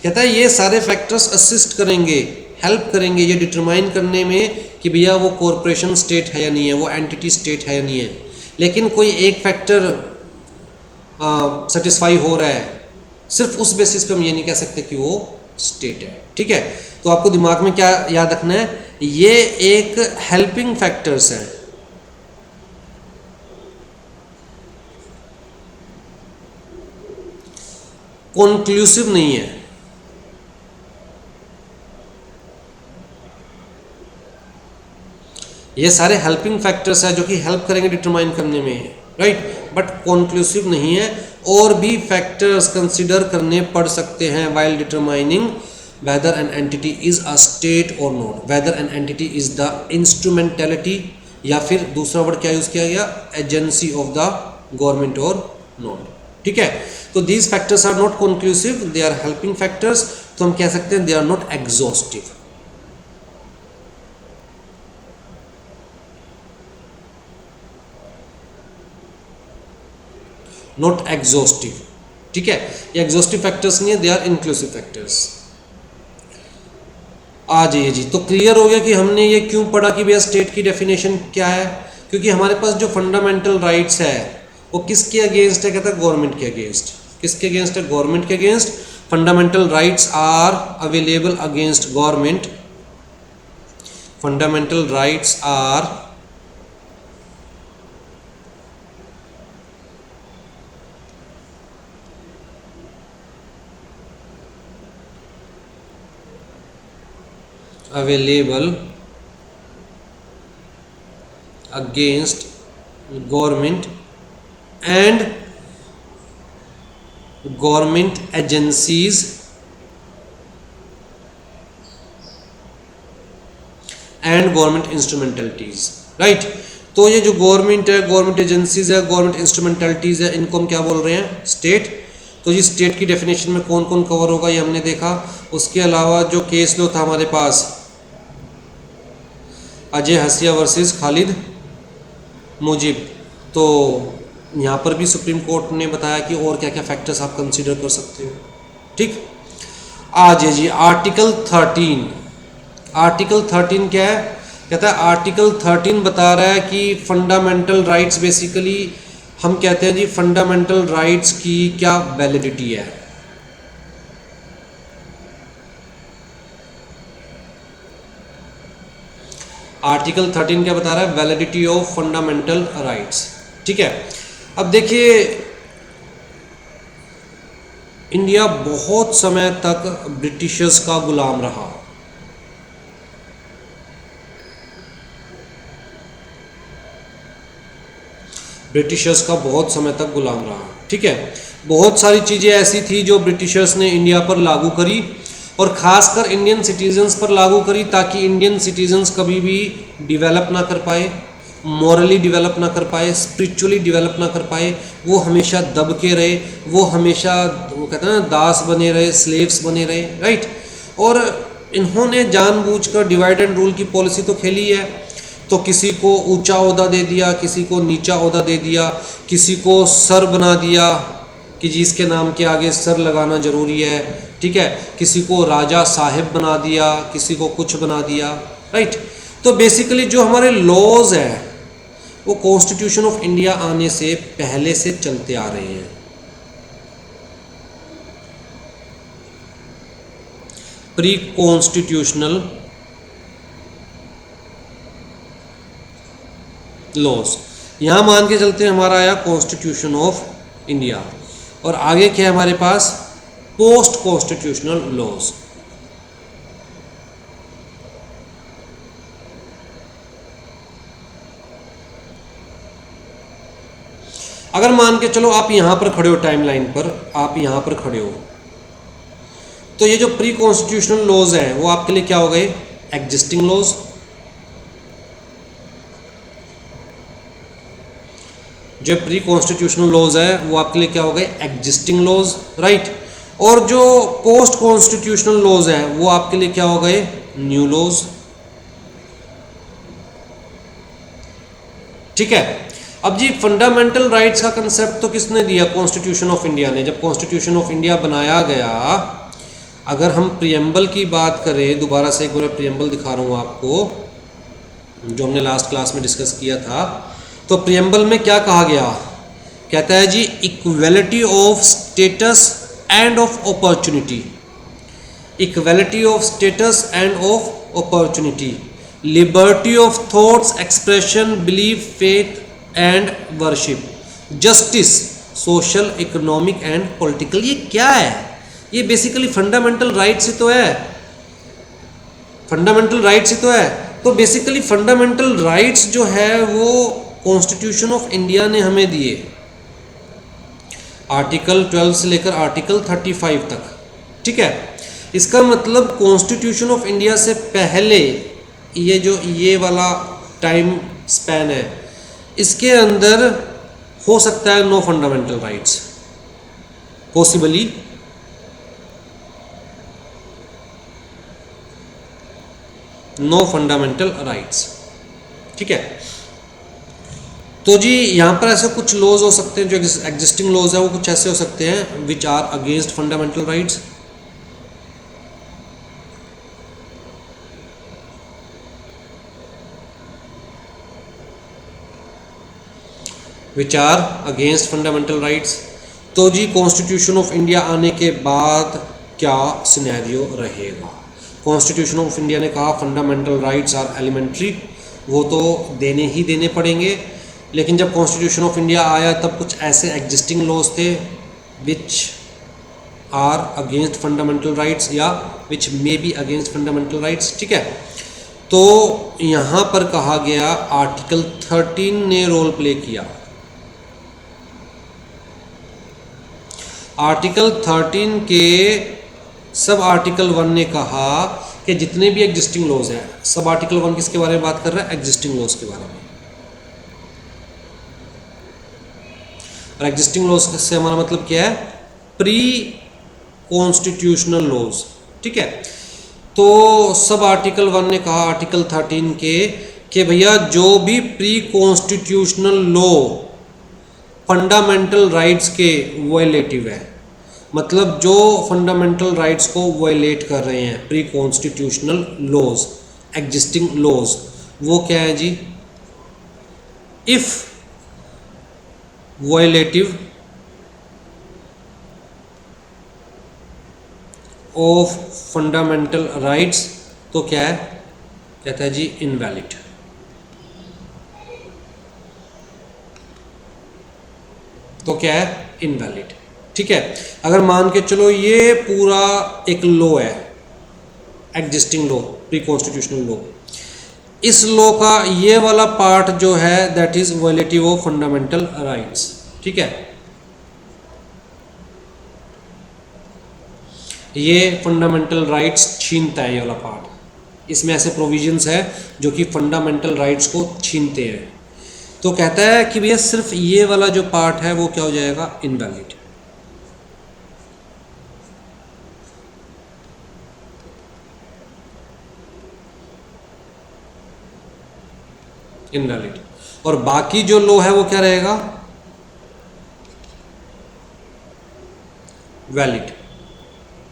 कहता है ये सारे फैक्टर्स असिस्ट करेंगे, हेल्प करेंगे ये डिटरमाइन करने में कि भैया वो कॉरपोरेशन स्टेट है या नहीं है, वो एंटिटी स्टेट है या नहीं है, लेकिन कोई एक फैक्टर सेटिस्फाई हो रहा है, सिर्फ उस बेसिस पे हम ये नहीं कह सकते कि वो स्टेट है, ठीक है। तो आपको दिमाग में क्या याद रखना है, ये एक हेल्पिंग फैक्टर्स है, कॉन्क्लूसिव नहीं है। ये सारे हेल्पिंग फैक्टर्स है जो कि हेल्प करेंगे डिटरमाइन करने में, राइट, बट कॉन्क्लूसिव नहीं है। और भी फैक्टर्स कंसिडर करने पड़ सकते हैं while determining whether an entity is a state or not, whether an entity is the instrumentality, या फिर दूसरा वर्ड क्या यूज किया गया, agency of the government or not. ठीक है, तो these factors are not conclusive, they are helping factors, तो हम कह सकते हैं they are not exhaustive. Not exhaustive, ठीक है, ये एग्जॉस्टिव फैक्टर्स नहीं है, दे आर इंक्लूसिव फैक्टर्स। आ जाइए जी, तो क्लियर हो गया कि हमने ये क्यों पढ़ा कि भैया स्टेट की डेफिनेशन क्या है, क्योंकि हमारे पास जो फंडामेंटल राइट्स है वो किसके अगेंस्ट है, कहता है गवर्नमेंट के अगेंस्ट। किसके अगेंस्ट है, गवर्नमेंट के against. Fundamental rights are available against government, fundamental rights are available against government and government agencies and government instrumentalities, right। तो ये जो गवर्नमेंट है, गवर्नमेंट एजेंसीज है, गवर्नमेंट इंस्ट्रूमेंटलिटीज है, इनको हम क्या बोल रहे हैं, स्टेट। तो ये स्टेट की डेफिनेशन में कौन कौन कवर होगा ये हमने देखा। उसके अलावा जो केस लो था हमारे पास, अजय हसिया वर्सेस खालिद मुजीब, तो यहाँ पर भी सुप्रीम कोर्ट ने बताया कि और क्या क्या फैक्टर्स आप कंसीडर कर सकते हो। ठीक, आज जी आर्टिकल 13, आर्टिकल 13 क्या है, कहता है आर्टिकल 13 बता रहा है कि फंडामेंटल राइट्स, बेसिकली हम कहते हैं जी फंडामेंटल राइट्स की क्या वैलिडिटी है। आर्टिकल 13 क्या बता रहा है, वैलिडिटी ऑफ फंडामेंटल राइट्स। ठीक है, अब देखिए इंडिया बहुत समय तक ब्रिटिशर्स का गुलाम रहा। ब्रिटिशर्स का बहुत समय तक गुलाम रहा। ठीक है, बहुत सारी चीज़ें ऐसी थी जो ब्रिटिशर्स ने इंडिया पर लागू करी, और ख़ासकर इंडियन सिटीजन्स पर लागू करी, ताकि इंडियन सिटीजन्स कभी भी डेवलप ना कर पाए, मॉरली डेवलप ना कर पाए, स्पिरिचुअली डेवलप ना कर पाए। वो हमेशा दब के रहे, वो हमेशा, वो कहते हैं ना, दास बने रहे, स्लेव्स बने रहे, राइट। और इन्होंने जानबूझकर डिवाइड एंड रूल की पॉलिसी तो खेली है। तो किसी को ऊंचा ओहदा दे दिया, किसी को नीचा ओहदा दे दिया, किसी को सर बना दिया कि जिसके नाम के आगे सर लगाना ज़रूरी है। ठीक है, किसी को राजा साहिब बना दिया, किसी को कुछ बना दिया, राइट। तो बेसिकली जो हमारे लॉज हैं वो कॉन्स्टिट्यूशन ऑफ इंडिया आने से पहले से चलते आ रहे हैं। प्री कॉन्स्टिट्यूशनल लॉज, यहाँ मान के चलते हैं हमारा आया कॉन्स्टिट्यूशन ऑफ इंडिया, और आगे क्या है हमारे पास, पोस्ट कॉन्स्टिट्यूशनल लॉज। अगर मान के चलो आप यहां पर खड़े हो, टाइमलाइन पर आप यहां पर खड़े हो, तो ये जो प्री कॉन्स्टिट्यूशनल लॉज है वो आपके लिए क्या हो गए, एग्जिस्टिंग लॉज। जो प्री कॉन्स्टिट्यूशनल लॉज है वो आपके लिए क्या हो गए, एग्जिस्टिंग लॉज, राइट। और जो पोस्ट कॉन्स्टिट्यूशनल लॉज है वो आपके लिए क्या हो गए, न्यू लॉज। ठीक है, अब जी फंडामेंटल राइट्स का कंसेप्ट तो किसने दिया, कॉन्स्टिट्यूशन ऑफ इंडिया ने। जब कॉन्स्टिट्यूशन ऑफ इंडिया बनाया गया, अगर हम प्रियम्बल की बात करें, दोबारा से एक बार प्रियम्बल दिखा रहा हूँ आपको, जो हमने लास्ट क्लास में डिस्कस किया था। तो प्रियम्बल में क्या कहा गया, कहता है जी equality of status and of opportunity, equality of status and of opportunity, liberty of thoughts, expression, belief, faith and worship, justice social, economic and political. ये क्या है? ये बेसिकली फंडामेंटल राइट्स ही तो है, फंडामेंटल राइट्स ही तो है। तो बेसिकली फंडामेंटल राइट्स जो है वो कॉन्स्टिट्यूशन ऑफ इंडिया ने हमें दिए, आर्टिकल 12 से लेकर आर्टिकल 35 तक, ठीक है। इसका मतलब कॉन्स्टिट्यूशन ऑफ इंडिया से पहले ये जो ये वाला टाइम स्पैन है, इसके अंदर हो सकता है no fundamental rights, possibly no fundamental rights, ठीक है। तो जी यहाँ पर ऐसे कुछ लॉज हो सकते हैं, जो एग्जिस्टिंग लॉज है वो कुछ ऐसे हो सकते हैं which are against fundamental rights. Which are against fundamental rights. तो जी कॉन्स्टिट्यूशन ऑफ इंडिया आने के बाद क्या सिनेरियो रहेगा? कॉन्स्टिट्यूशन ऑफ इंडिया ने कहा फंडामेंटल राइट्स आर एलिमेंट्री, वो तो देने ही देने पड़ेंगे। लेकिन जब कॉन्स्टिट्यूशन ऑफ इंडिया आया तब कुछ ऐसे एग्जिस्टिंग लॉज थे which are against fundamental rights या which may be against fundamental rights, ठीक है। तो यहाँ पर कहा गया आर्टिकल 13 ने रोल प्ले किया। आर्टिकल 13 के सब आर्टिकल 1 ने कहा कि जितने भी एग्जिस्टिंग लॉज हैं, सब आर्टिकल 1 किसके बारे में बात कर रहा है? एग्जिस्टिंग लॉज के बारे में। और एग्जिस्टिंग लॉज से हमारा मतलब क्या है? प्री कॉन्स्टिट्यूशनल लॉज, ठीक है। तो सब आर्टिकल 1 ने कहा आर्टिकल 13 के कि भैया जो भी pre constitutional law fundamental rights के वायलेटिव है, मतलब जो फंडामेंटल राइट्स को वायलेट कर रहे हैं, pre constitutional laws, existing laws, वो क्या है जी? If violative of fundamental rights, तो क्या है? कहता है जी इनवैलिड। तो क्या है? इनवैलिड, ठीक है। अगर मान के चलो ये पूरा एक लॉ है, existing law, pre constitutional law, इस लॉ का ये वाला पार्ट जो है that is violative of fundamental rights, ठीक है। ये फंडामेंटल राइट्स छीनता है, ये वाला पार्ट, इसमें ऐसे प्रोविजंस है जो कि फंडामेंटल राइट्स को छीनते हैं। तो कहता है कि भैया सिर्फ ये वाला जो पार्ट है वो क्या हो जाएगा? इनवैलिड। इनवैलिड। और बाकी जो लॉ है वो क्या रहेगा? वैलिड,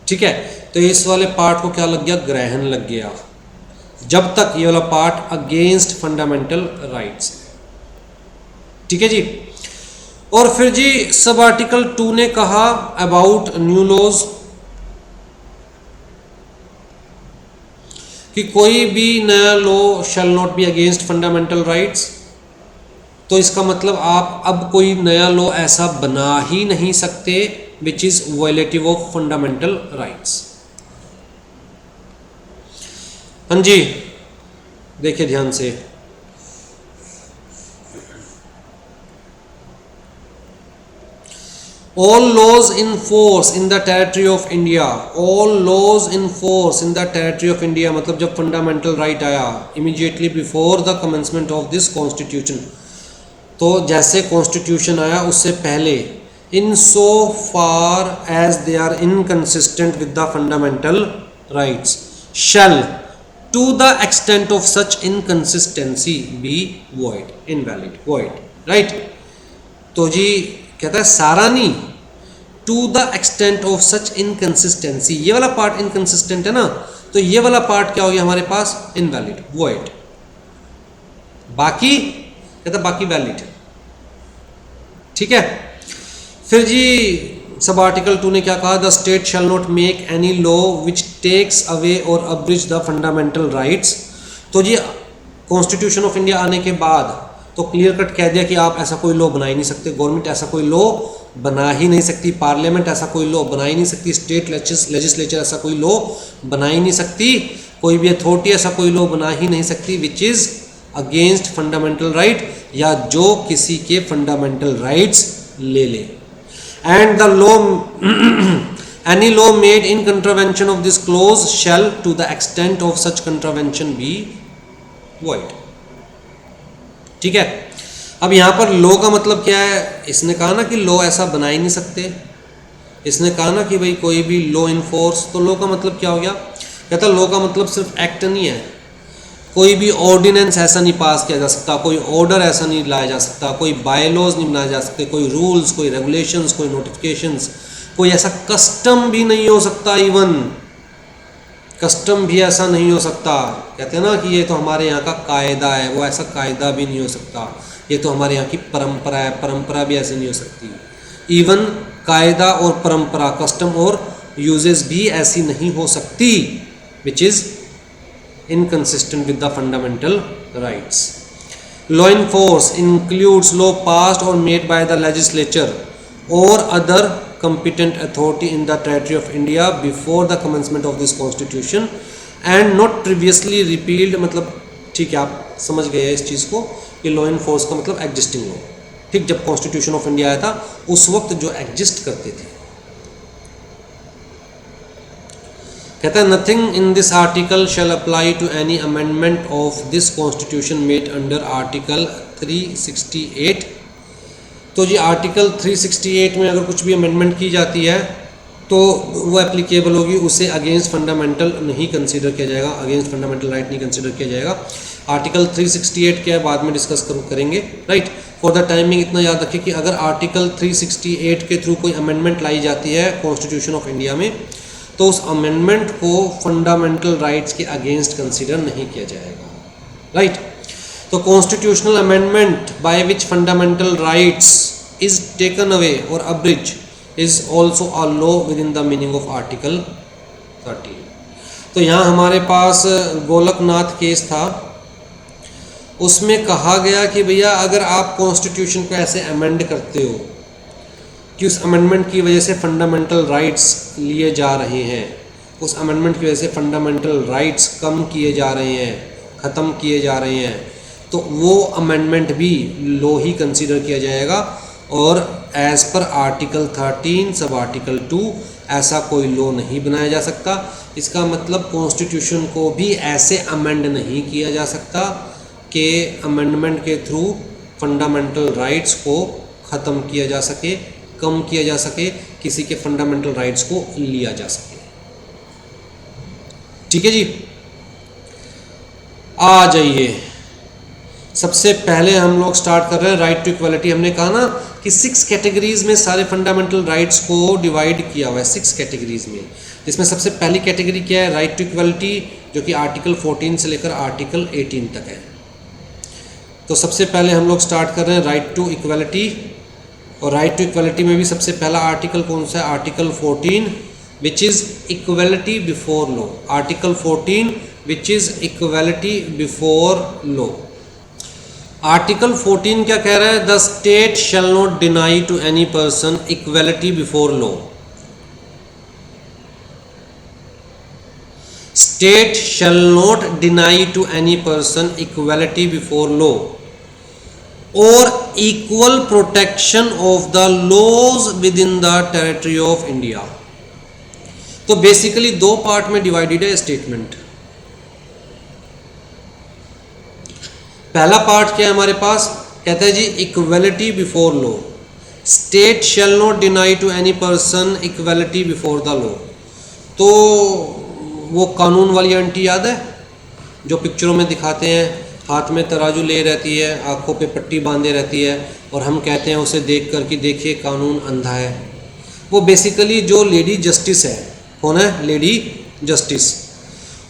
ठीक है। तो इस वाले पार्ट को क्या लग गया? ग्रहण लग गया, जब तक ये वाला पार्ट अगेंस्ट फंडामेंटल राइट्स है, ठीक है जी। और फिर जी सब आर्टिकल 2 ने कहा अबाउट न्यू लॉज कि कोई भी नया law shall not be against fundamental rights. तो इसका मतलब आप अब कोई नया लॉ ऐसा बना ही नहीं सकते which is violative of fundamental rights. हाँ जी, देखिए ध्यान से, all laws in force in the territory of India, all laws in force in the territory of India, मतलब जब फंडामेंटल राइट आया immediately before the commencement of this constitution, तो जैसे constitution आया उससे पहले, in so far as they are inconsistent with the fundamental rights shall to the extent of such inconsistency be void, invalid, void, right। तो जी कहता है सारा नहीं, to the extent of such inconsistency, ये वाला पार्ट इनकंसिस्टेंट है ना, तो ये वाला पार्ट क्या हो गया हमारे पास? Invalid, void. बाकी कहता बाकी वैलिड, ठीक है। फिर जी सब आर्टिकल 2 ने क्या कहा? The state shall not make any law which takes away और अब्रिज द फंडामेंटल राइट्स। तो जी कॉन्स्टिट्यूशन ऑफ इंडिया आने के बाद तो क्लियर कट कह दिया कि आप ऐसा कोई लॉ बना ही नहीं सकते, गवर्नमेंट ऐसा कोई लॉ बना ही नहीं सकती, पार्लियामेंट ऐसा कोई लॉ बना ही नहीं सकती, स्टेट लेजिस्लेचर ऐसा कोई लॉ बना ही नहीं सकती, कोई भी अथॉरिटी ऐसा कोई लॉ बना ही नहीं सकती which is against fundamental right, या जो किसी के फंडामेंटल राइट्स ले ले। And the law any law made in contravention of this clause shall to the extent of such contravention be void। ठीक है, अब यहाँ पर लॉ का मतलब क्या है? इसने कहा ना कि लॉ ऐसा बना ही नहीं सकते, इसने कहा ना कि भाई कोई भी लॉ इन्फोर्स, तो लॉ का मतलब क्या हो गया? कहता लॉ का मतलब सिर्फ एक्ट नहीं है, कोई भी ऑर्डिनेंस ऐसा नहीं पास किया जा सकता, कोई ऑर्डर ऐसा नहीं लाया जा सकता, कोई बाय लॉज नहीं बनाए जा सकते, कोई रूल्स, कोई रेगुलेशंस, कोई नोटिफिकेशंस, कोई ऐसा कस्टम भी नहीं हो सकता, इवन कस्टम भी ऐसा नहीं हो सकता। कहते हैं ना कि ये तो हमारे यहाँ का कायदा है, वो ऐसा कायदा भी नहीं हो सकता, ये तो हमारे यहाँ की परंपरा है, परंपरा भी ऐसे नहीं हो सकती। इवन कायदा और परंपरा, कस्टम और यूजेस भी ऐसी नहीं हो सकती, which is inconsistent with the fundamental rights। Law in force includes law passed or made by the legislature or other competent authority in the territory of India before the commencement of this constitution and not previously repealed। मतलब ठीक है, आप समझ गए इस चीज़ को कि law in force का मतलब एग्जिस्टिंग लॉ। ठीक, जब कॉन्स्टिट्यूशन ऑफ इंडिया आया था उस वक्त जो एग्जिस्ट करते थे। कहता है nothing in this article shall apply to any amendment of this constitution made under article 368। तो जी आर्टिकल 368 में अगर कुछ भी अमेंडमेंट की जाती है तो वो एप्लीकेबल होगी, उसे अगेंस्ट फंडामेंटल नहीं कंसीडर किया जाएगा, अगेंस्ट फंडामेंटल राइट नहीं कंसीडर किया जाएगा। आर्टिकल 368 क्या है बाद में डिस्कस करेंगे, राइट। फॉर द टाइमिंग इतना याद रखें कि अगर आर्टिकल 368 के थ्रू कोई अमेंडमेंट लाई जाती है कॉन्स्टिट्यूशन ऑफ इंडिया में तो उस अमेंडमेंट को फंडामेंटल राइट्स के अगेंस्ट कंसीडर नहीं किया जाएगा, राइट। तो constitutional amendment by which fundamental rights is taken away और abridge is also a law within the meaning of article 13। तो यहाँ हमारे पास गोलकनाथ केस था, उसमें कहा गया कि भैया अगर आप कॉन्स्टिट्यूशन को ऐसे अमेंड करते हो कि उस अमेंडमेंट की वजह से फंडामेंटल राइट्स लिए जा रहे हैं, उस अमेंडमेंट की वजह से फंडामेंटल राइट्स कम किए जा रहे हैं, ख़त्म किए जा रहे हैं, तो वो अमेंडमेंट भी लॉ ही कंसीडर किया जाएगा और as per article 13 sub article 2 ऐसा कोई लॉ नहीं बनाया जा सकता। इसका मतलब कॉन्स्टिट्यूशन को भी ऐसे अमेंड नहीं किया जा सकता कि अमेंडमेंट के थ्रू फंडामेंटल राइट्स को ख़त्म किया जा सके, कम किया जा सके, किसी के फंडामेंटल राइट्स को लिया जा सके। ठीक है जी, आ जाइए। सबसे पहले हम लोग स्टार्ट कर रहे हैं राइट टू इक्वालिटी। हमने कहा ना कि 6 कैटेगरीज में सारे फंडामेंटल राइट्स को डिवाइड किया हुआ है, 6 कैटेगरीज में, जिसमें सबसे पहली कैटेगरी क्या है? राइट टू इक्वालिटी, जो कि आर्टिकल 14 से लेकर आर्टिकल 18 तक है। तो सबसे पहले हम लोग स्टार्ट कर रहे हैं राइट टू इक्वालिटी, और राइट टू इक्वालिटी में भी सबसे पहला आर्टिकल कौन सा है? Article 14 which is equality before law. Article 14 which is equality before law. Article 14 क्या कह रहा है? The state shall not deny to any person equality before law. State shall not deny to any person equality before law और equal protection of the laws within the territory of India. तो basically 2 part में divided है statement. पहला part क्या है हमारे पास? कहता है जी equality before law. State shall not deny to any person equality before the law. तो वो कानून वाली आंटी याद है जो पिक्चरों में दिखाते हैं, हाथ में तराजू ले रहती है, आंखों पे पट्टी बांधे रहती है, और हम कहते हैं उसे देख कर कि देखिए कानून अंधा है। वो बेसिकली जो लेडी जस्टिस है, कौन है? Lady justice.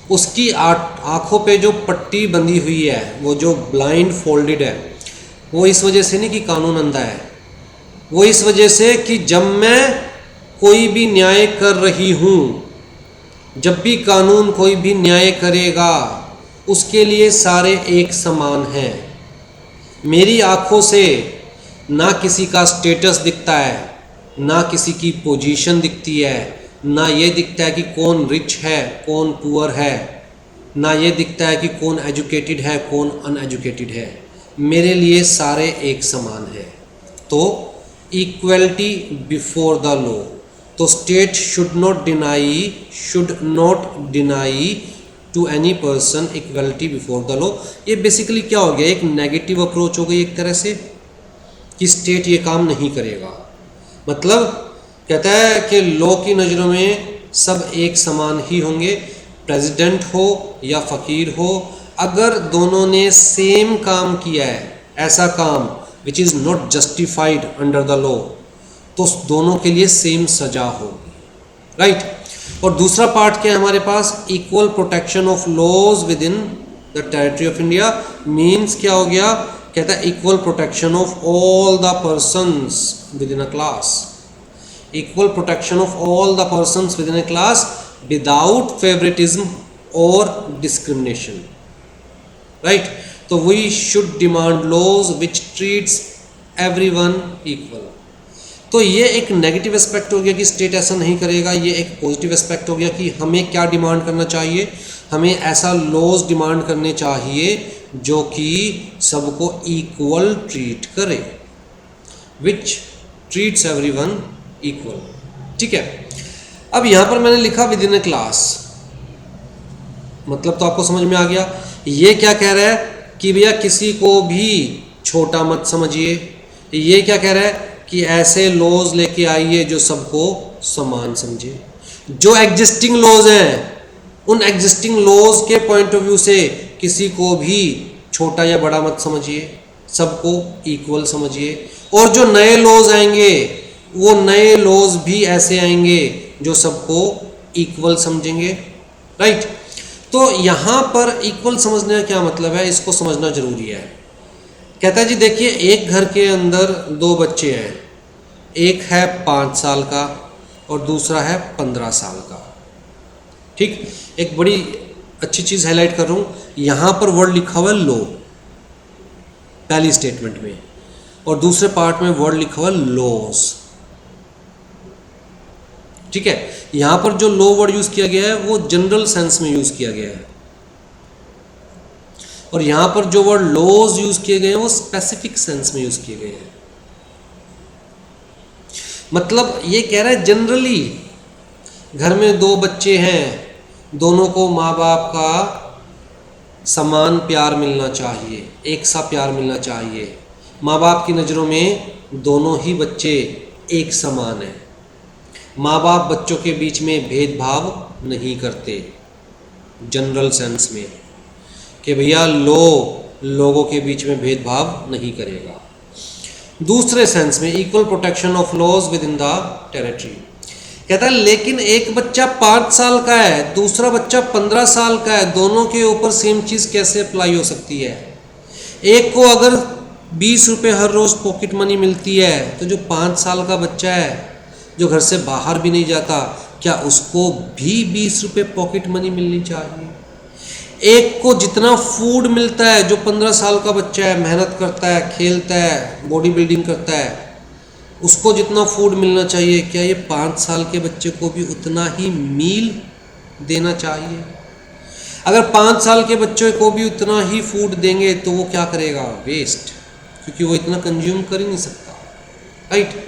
उसकी आंखों पे जो पट्टी बंधी हुई है, वो जो ब्लाइंड फोल्डेड है, वो इस वजह से नहीं कि कानून अंधा है, वो इस वजह से कि जब मैं कोई भी न्याय कर रही हूँ, जब भी कानून कोई भी न्याय करेगा उसके लिए सारे एक समान हैं। मेरी आंखों से ना किसी का स्टेटस दिखता है, ना किसी की पोजीशन दिखती है, ना ये दिखता है कि कौन रिच है कौन पुअर है, ना ये दिखता है कि कौन एजुकेटेड है कौन अनएजुकेटेड है। मेरे लिए सारे एक समान है। तो इक्वलिटी बिफोर द लॉ, तो state should not deny to any person equality before the law. ये बेसिकली क्या हो गया, एक नेगेटिव अप्रोच हो गई एक तरह से कि स्टेट ये काम नहीं करेगा। मतलब कहता है कि लॉ की नज़रों में सब एक समान ही होंगे, प्रेसिडेंट हो या फ़कीर हो, अगर दोनों ने सेम काम किया है, ऐसा काम which is not justified under the law, तो दोनों के लिए सेम सजा होगी, राइट। और दूसरा पार्ट क्या है हमारे पास, equal protection of laws within the territory of India. Means क्या हो गया, कहता है equal protection of all the persons within a class, equal protection of all the persons within a class without favouritism और discrimination, right. तो we should demand laws which treats everyone equal. तो ये एक negative aspect हो गया कि state ऐसा नहीं करेगा, ये एक पॉजिटिव एस्पेक्ट हो गया कि हमें क्या डिमांड करना चाहिए, हमें ऐसा लॉज डिमांड करने चाहिए जो कि सबको इक्वल ट्रीट करे, विच ट्रीट्स एवरीवन इक्वल, ठीक है। अब यहाँ पर मैंने लिखा विद इन ए क्लास, मतलब तो आपको समझ में आ गया। ये क्या कह रहा है कि भैया किसी को भी छोटा मत समझिए। ये क्या कह रहा है कि ऐसे लॉज लेके आइए जो सबको समान समझे। जो एग्जिस्टिंग लॉज हैं उन एग्जिस्टिंग लॉज के पॉइंट ऑफ व्यू से किसी को भी छोटा या बड़ा मत समझिए, सबको इक्वल समझिए। और जो नए लॉज आएंगे वो नए लॉज भी ऐसे आएंगे जो सबको इक्वल समझेंगे, राइट। तो यहाँ पर इक्वल समझने का क्या मतलब है, इसको समझना जरूरी है। कहता है जी देखिए, एक घर के अंदर दो बच्चे हैं, एक है 5 साल का और दूसरा है 15 साल का, ठीक। एक बड़ी अच्छी चीज़ हाईलाइट कर रहा हूँ, यहाँ पर वर्ड लिखा हुआ है लो पहली स्टेटमेंट में, और दूसरे पार्ट में वर्ड लिखा हुआ है लॉस, ठीक है। यहाँ पर जो लो वर्ड यूज़ किया गया है वो जनरल सेंस में यूज़ किया गया है, और यहाँ पर जो वर्ड लॉज यूज़ किए गए हैं वो स्पेसिफिक सेंस में यूज़ किए गए हैं। मतलब ये कह रहा है जनरली घर में दो बच्चे हैं, दोनों को माँ बाप का समान प्यार मिलना चाहिए, एक सा प्यार मिलना चाहिए। माँ बाप की नज़रों में दोनों ही बच्चे एक समान हैं। माँ बाप बच्चों के बीच में भेदभाव नहीं करते जनरल सेंस में, कि भैया लोगों के बीच में भेदभाव नहीं करेगा। दूसरे सेंस में equal protection of laws within the territory. कहता है लेकिन एक बच्चा 5 साल का है, दूसरा बच्चा 15 साल का है, दोनों के ऊपर सेम चीज़ कैसे अप्लाई हो सकती है। एक को अगर 20 रुपये हर रोज़ पॉकेट मनी मिलती है, तो जो 5 साल का बच्चा है जो घर से बाहर भी नहीं जाता, क्या उसको भी 20 रुपये पॉकेट मनी मिलनी चाहिए। एक को जितना फूड मिलता है, जो 15 साल का बच्चा है, मेहनत करता है, खेलता है, बॉडी बिल्डिंग करता है, उसको जितना फूड मिलना चाहिए, क्या ये 5 साल के बच्चे को भी उतना ही मील देना चाहिए। अगर 5 साल के बच्चे को भी उतना ही फूड देंगे तो वो क्या करेगा, वेस्ट, क्योंकि वो इतना कंज्यूम कर ही नहीं सकता, राइट।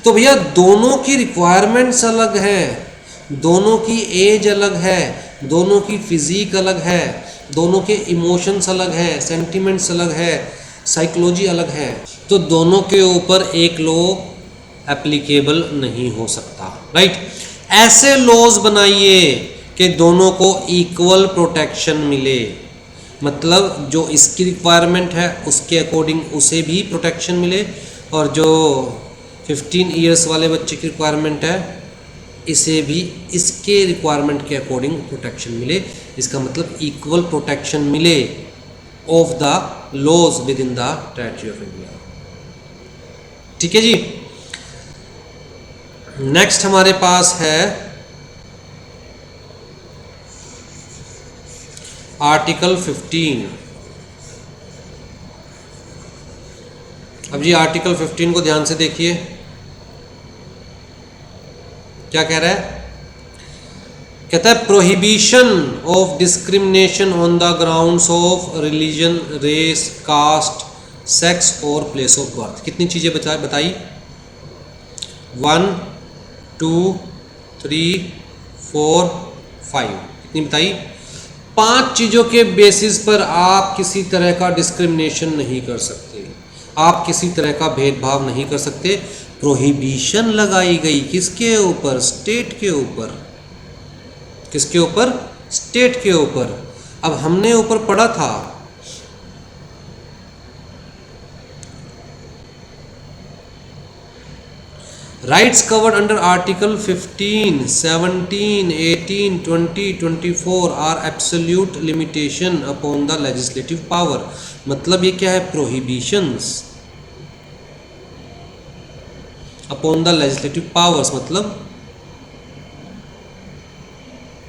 तो भैया दोनों की रिक्वायरमेंट्स अलग हैं, दोनों की एज अलग है, दोनों की फिजिक अलग है, दोनों के इमोशंस अलग है, सेंटिमेंट्स अलग है, साइकोलॉजी अलग है। तो दोनों के ऊपर एक लॉ एप्लीकेबल नहीं हो सकता, राइट। ऐसे लॉज बनाइए कि दोनों को इक्वल प्रोटेक्शन मिले, मतलब जो इसकी रिक्वायरमेंट है उसके अकॉर्डिंग उसे भी प्रोटेक्शन मिले, और जो 15 ईयर्स वाले बच्चे की रिक्वायरमेंट है इसे भी इसके रिक्वायरमेंट के अकॉर्डिंग प्रोटेक्शन मिले। इसका मतलब इक्वल प्रोटेक्शन मिले of the laws within the territory of India, ठीक है जी। नेक्स्ट हमारे पास है आर्टिकल 15। अब जी आर्टिकल 15 को ध्यान से देखिए। क्या कह रहा है? कहता है prohibition of discrimination on the grounds of religion, race, caste, sex और प्लेस ऑफ बर्थ। कितनी चीज़ें बताई? 1 2 3 4 5। कितनी बताई? 5 चीज़ों के बेसिस पर आप किसी तरह का डिस्क्रिमिनेशन नहीं कर सकते, आप किसी तरह का भेदभाव नहीं कर सकते। प्रोहिबिशन लगाई गई किसके ऊपर? स्टेट के ऊपर। किसके ऊपर? स्टेट के ऊपर। अब हमने ऊपर पढ़ा था rights covered under article 15, 17, 18, 20, 24 are absolute limitation upon the legislative power. मतलब ये क्या है? Prohibitions upon the legislative powers, मतलब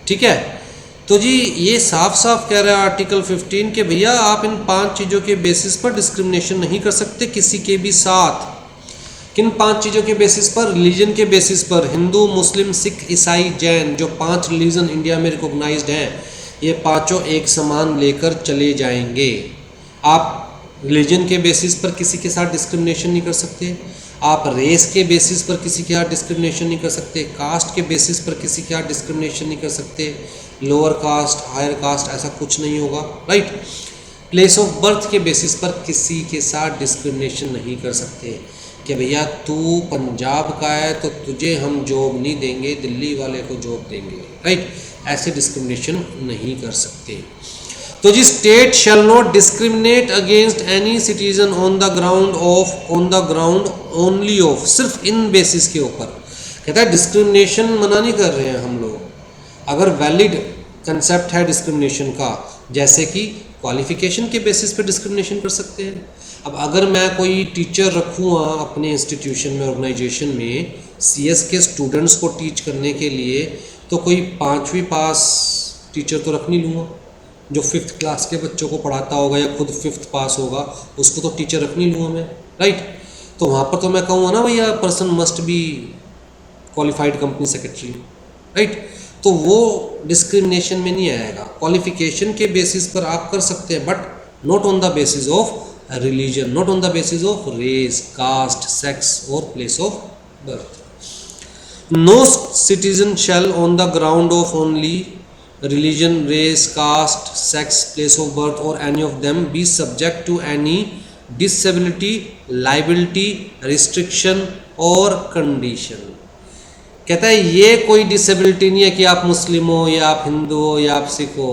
ठीक है। तो जी ये साफ साफ कह रहा है आर्टिकल 15 के भैया आप इन 5 चीज़ों के बेसिस पर डिस्क्रिमिनेशन नहीं कर सकते किसी के भी साथ। किन 5 चीज़ों के बेसिस पर? रिलीजन के बेसिस पर। हिंदू, मुस्लिम, सिख, ईसाई, जैन, जो 5 रिलीजन इंडिया में रिकॉग्नाइज्ड हैं, ये पांचों एक समान लेकर चले जाएंगे। आप रिलीजन के बेसिस पर किसी के साथ डिस्क्रिमिनेशन नहीं कर सकते, आप रेस के बेसिस पर किसी के साथ डिस्क्रिमिनेशन नहीं कर सकते, कास्ट के बेसिस पर किसी के साथ डिस्क्रिमिनेशन नहीं कर सकते, लोअर कास्ट, हायर कास्ट, ऐसा कुछ नहीं होगा, राइट। प्लेस ऑफ बर्थ के बेसिस पर किसी के साथ डिस्क्रिमिनेशन नहीं कर सकते कि भैया तू पंजाब का है तो तुझे हम जॉब नहीं देंगे, दिल्ली वाले को जॉब देंगे, राइट। ऐसे डिस्क्रिमिनेशन नहीं कर सकते। तो जी state shall not discriminate against any citizen on the ground only of, सिर्फ इन बेसिस के ऊपर। कहता है डिस्क्रिमिनेशन मना नहीं कर रहे हैं हम लोग, अगर वैलिड कंसेप्ट है डिस्क्रिमिनेशन का, जैसे कि क्वालिफिकेशन के बेसिस पे डिस्क्रिमिनेशन कर सकते हैं। अब अगर मैं कोई टीचर रखूँगा अपने इंस्टीट्यूशन में, ऑर्गेनाइजेशन में, CS के स्टूडेंट्स को टीच करने के लिए, तो कोई 5वीं पास टीचर तो रख नहीं लूँगा। जो 5th क्लास के बच्चों को पढ़ाता होगा या खुद 5th पास होगा उसको तो टीचर रख नहीं लूँगा मैं, राइट। तो वहाँ पर तो मैं कहूँगा ना भैया person must be qualified company secretary, right. तो वो डिस्क्रिमिनेशन में नहीं आएगा। क्वालिफिकेशन के बेसिस पर आप कर सकते हैं, but not on the basis of religion, not on the basis of race, caste, sex और place of birth. No citizen shall on the ground of only religion, race, caste, sex, place of birth or any of them be subject to any disability, liability, restriction or condition। कहता है ये कोई disability नहीं है कि आप मुस्लिम हो या आप हिंदू हो या आप सिख हो,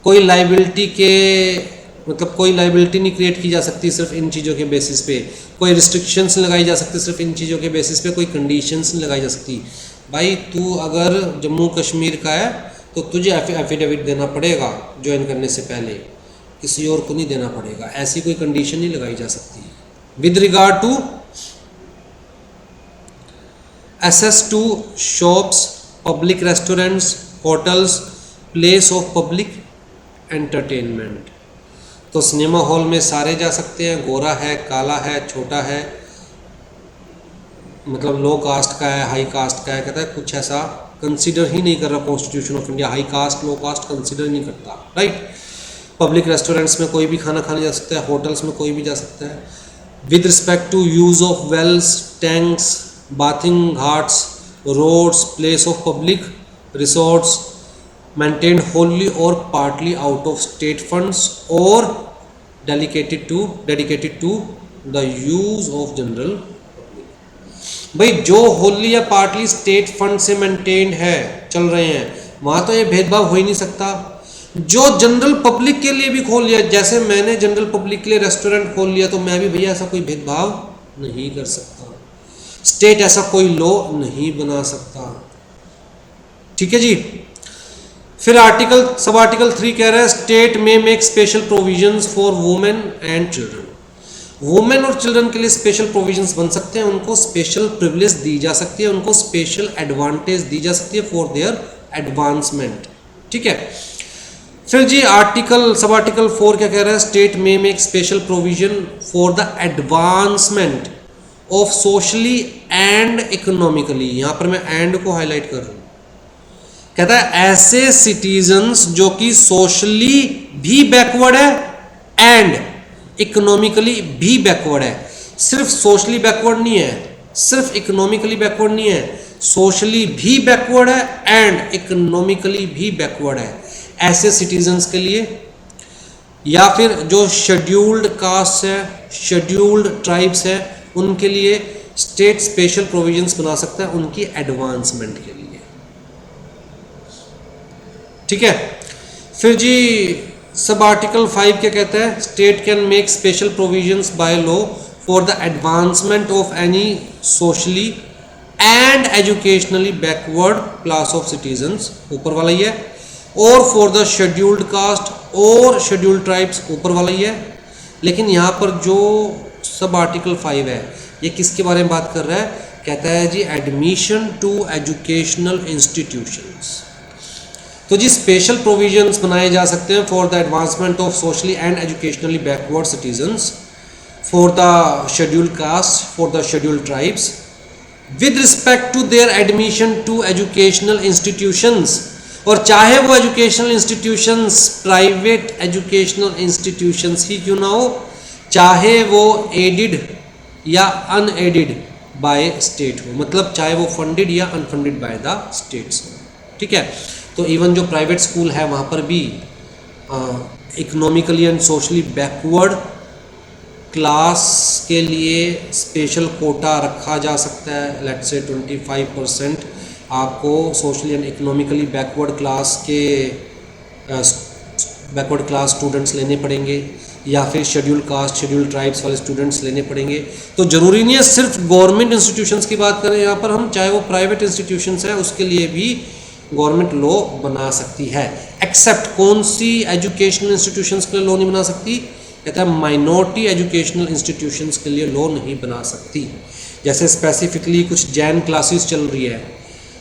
कोई लाइबिलिटी के मतलब कोई लाइबिलिटी नहीं क्रिएट की जा सकती सिर्फ इन चीज़ों के बेसिस पे, कोई रिस्ट्रिक्शंस लगाई जा सकती सिर्फ इन चीज़ों के बेसिस पे, कोई कंडीशंस नहीं लगाई जा सकती। भाई तू अगर जम्मू कश्मीर का है तो तुझे एफिडेविट देना पड़ेगा ज्वाइन करने से पहले, किसी और को नहीं देना पड़ेगा, ऐसी कोई कंडीशन नहीं लगाई जा सकती। With regard to access to shops, public restaurants, hotels, place of public entertainment, तो सिनेमा हॉल में सारे जा सकते हैं, गोरा है, काला है, छोटा है, मतलब लो कास्ट का है, हाई कास्ट का है। कहता है कुछ ऐसा कंसीडर ही नहीं कर रहा constitution of India, high caste low caste consider नहीं करता, राइट। पब्लिक रेस्टोरेंट्स में कोई भी खाना खाने जा सकता है, होटल्स में कोई भी जा सकता है। With respect to use of wells, tanks, bathing ghats, roads, place of public resorts maintained wholly और partly out of state funds और dedicated to the use of general. भाई जो होली या पार्टली स्टेट फंड से मेंटेन्ड है, चल रहे हैं, वहाँ तो ये भेदभाव हो ही नहीं सकता। जो जनरल पब्लिक के लिए भी खोल लिया, जैसे मैंने जनरल पब्लिक के लिए रेस्टोरेंट खोल लिया, तो मैं भी भैया ऐसा कोई भेदभाव नहीं कर सकता, स्टेट ऐसा कोई लॉ नहीं बना सकता, ठीक है जी। फिर सब आर्टिकल 3 कह रहा है स्टेट में make special provisions for women and children. Women और चिल्ड्रन के लिए स्पेशल प्रोविजंस बन सकते हैं, उनको स्पेशल प्रिविलेज दी जा सकती है, उनको स्पेशल एडवांटेज दी जा सकती है फॉर देयर एडवांसमेंट, ठीक है। फिर जी सब आर्टिकल 4 क्या कह रहा है, स्टेट में make special provision for the advancement of socially and economically, यहां पर मैं एंड को हाईलाइट कर रहा हूं, कहता है ऐसे सिटीजन्स जो कि सोशली भी बैकवर्ड है एंड इकोनॉमिकली भी बैकवर्ड है। सिर्फ सोशली बैकवर्ड नहीं है, सिर्फ इकोनॉमिकली बैकवर्ड नहीं है, सोशली भी बैकवर्ड है एंड इकोनॉमिकली भी बैकवर्ड है, ऐसे सिटीजन्स के लिए, या फिर जो शेड्यूल्ड कास्ट है, शेड्यूल्ड ट्राइब्स है, उनके लिए स्टेट स्पेशल प्रोविजंस बना सकता है उनकी एडवांसमेंट के लिए। ठीक है, फिर जी सब आर्टिकल 5 क्या कहता है, state can make special provisions by law for the advancement of any socially and educationally backward class of citizens, ऊपर वाला ही है, और फॉर द शेड्यूल्ड कास्ट और शेड्यूल्ड ट्राइब्स, ऊपर वाला ही है। लेकिन यहाँ पर जो सब आर्टिकल 5 है ये किसके बारे में बात कर रहा है, कहता है जी एडमिशन टू एजुकेशनल इंस्टीट्यूशंस। तो जी स्पेशल प्रोविजंस बनाए जा सकते हैं for the advancement of socially and educationally backward citizens, for the scheduled caste, for the scheduled tribes, with respect to their admission to educational institutions, और चाहे वो educational institutions private educational institutions ही क्यों ना हो, चाहे वो एडिड या अनएडिड बाय स्टेट हो, मतलब चाहे वो फंडेड या अनफंडेड बाय द स्टेट्स हो। ठीक है, तो इवन जो प्राइवेट स्कूल है वहाँ पर भी economically and socially backward class के लिए स्पेशल कोटा रखा जा सकता है। लेट्स से 25% आपको socially and economically backward class के बैकवर्ड क्लास स्टूडेंट्स लेने पड़ेंगे, या फिर शेड्यूल कास्ट शेड्यूल ट्राइब्स वाले स्टूडेंट्स लेने पड़ेंगे। तो ज़रूरी नहीं है सिर्फ गवर्नमेंट इंस्टीट्यूशंस की बात करें यहाँ पर हम, चाहे वो प्राइवेट इंस्टीट्यूशंस है उसके लिए भी गवर्नमेंट लॉ बना सकती है। एक्सेप्ट कौन सी एजुकेशनल इंस्टीट्यूशंस के लिए लॉ नहीं बना सकती, कहता है माइनॉरिटी एजुकेशनल इंस्टीट्यूशंस के लिए लॉ नहीं बना सकती। जैसे स्पेसिफिकली कुछ जैन क्लासेस चल रही है,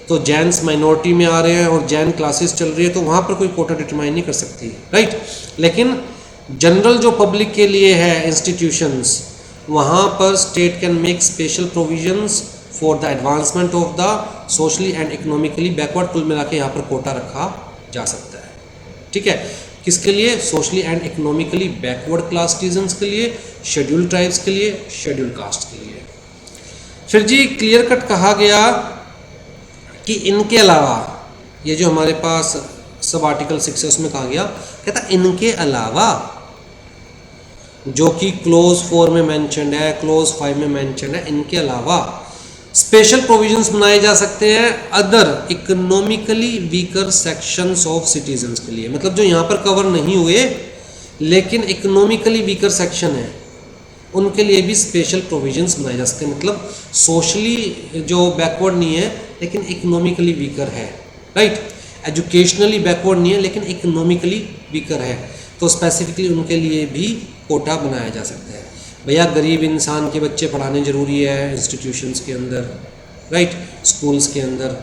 तो जैन्स माइनॉरिटी में आ रहे हैं और जैन क्लासेस चल रही है, तो वहाँ पर कोई कोटा डिटरमाइन नहीं कर सकती, राइट। लेकिन जनरल जो पब्लिक के लिए है इंस्टीट्यूशंस, वहाँ पर state can make special provisions for the advancement of the socially and economically backward, कुल मिला के यहाँ पर कोटा रखा जा सकता है। ठीक है, किसके लिए, socially and economically backward class citizens के लिए, शेड्यूल ट्राइब्स के लिए, शेड्यूल कास्ट के लिए। फिर जी क्लियर कट कहा गया कि इनके अलावा ये जो हमारे पास सब आर्टिकल 6 है उसमें कहा गया, कहता इनके अलावा जो कि क्लोज 4 में मेंशन्ड है, क्लोज 5 में मेंशन्ड है, इनके अलावा स्पेशल प्रोविजंस बनाए जा सकते हैं other economically weaker sections of citizens के लिए। मतलब जो यहाँ पर कवर नहीं हुए लेकिन इकोनॉमिकली वीकर सेक्शन है उनके लिए भी स्पेशल प्रोविजंस बनाए जा सकते हैं। मतलब सोशली जो बैकवर्ड नहीं है लेकिन इकोनॉमिकली वीकर है, राइट। एजुकेशनली बैकवर्ड नहीं है लेकिन इकोनॉमिकली वीकर है, तो स्पेसिफिकली उनके लिए भी कोटा बनाया जा सकता है। भैया गरीब इंसान के बच्चे पढ़ाने ज़रूरी है इंस्टीट्यूशंस के अंदर, राइट, स्कूल्स के अंदर।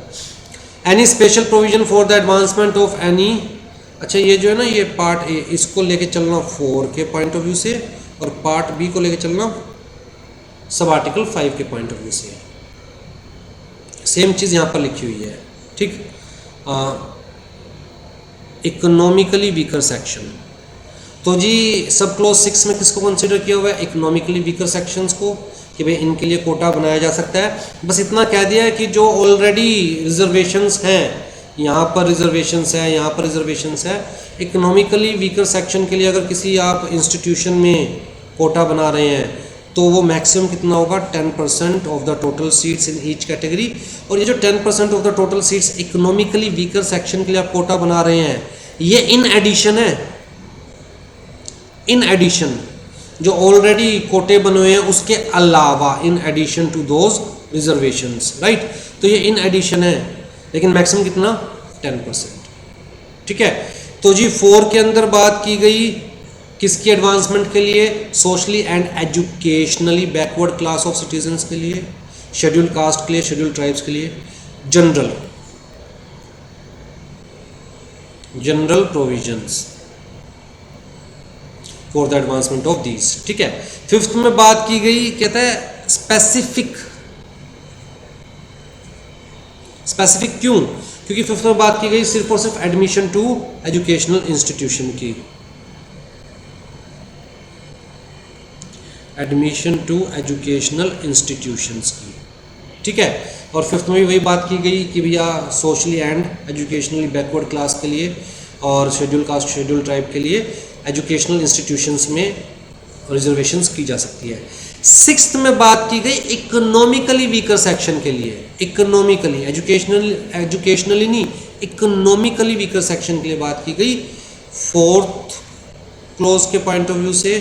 Any special provision for the advancement of any, अच्छा ये जो है ना ये पार्ट ए, इसको लेके चलना 4 के पॉइंट ऑफ व्यू से, और पार्ट बी को लेके चलना सब आर्टिकल 5 के पॉइंट ऑफ व्यू से। सेम चीज़ यहाँ पर लिखी हुई है, ठीक। इकोनॉमिकली वीकर सेक्शन, तो जी सब क्लोज 6 में किसको कंसिडर किया हुआ है, इकोनॉमिकली वीकर सेक्शंस को, कि भाई इनके लिए कोटा बनाया जा सकता है। बस इतना कह दिया है कि जो ऑलरेडी रिजर्वेशंस हैं, यहाँ पर रिजर्वेशंस है, यहाँ पर रिजर्वेशंस है, इकोनॉमिकली वीकर सेक्शन के लिए अगर किसी आप इंस्टीट्यूशन में कोटा बना रहे हैं तो वो मैक्सिमम कितना होगा, 10% of the total seats in each category. और ये जो 10% of the total seats economically weaker section के लिए आप कोटा बना रहे हैं, ये इन एडिशन है, इन एडिशन जो ऑलरेडी कोटे बने हुए हैं उसके अलावा, in addition to those reservations, right. तो ये इन एडिशन है, लेकिन मैक्सिमम कितना, 10%, ठीक है। तो जी 4 के अंदर बात की गई किसकी एडवांसमेंट के लिए, socially and educationally backward class of citizens के लिए, शेड्यूल कास्ट के लिए, शेड्यूल ट्राइब्स के लिए, general provisions for the advancement of these, ठीक है। 5th में बात की गई, कहता है स्पेसिफिक, स्पेसिफिक क्यों? क्योंकि फिफ्थ में बात की गई सिर्फ और सिर्फ एडमिशन टू एजुकेशनल इंस्टीट्यूशन की, एडमिशन टू एजुकेशनल इंस्टीट्यूशंस की, ठीक है। और फिफ्थ में भी वही बात की गई कि भैया socially and educationally backward class के लिए और शेड्यूल कास्ट शेड्यूल ट्राइब के लिए एजुकेशनल इंस्टीट्यूशंस में रिजर्वेशंस की जा सकती है। सिक्स्थ में बात की गई इकोनॉमिकली वीकर सेक्शन के लिए, इकोनॉमिकली, एजुकेशनली नहीं, इकोनॉमिकली वीकर सेक्शन के लिए बात की गई। फोर्थ क्लोज के पॉइंट ऑफ व्यू से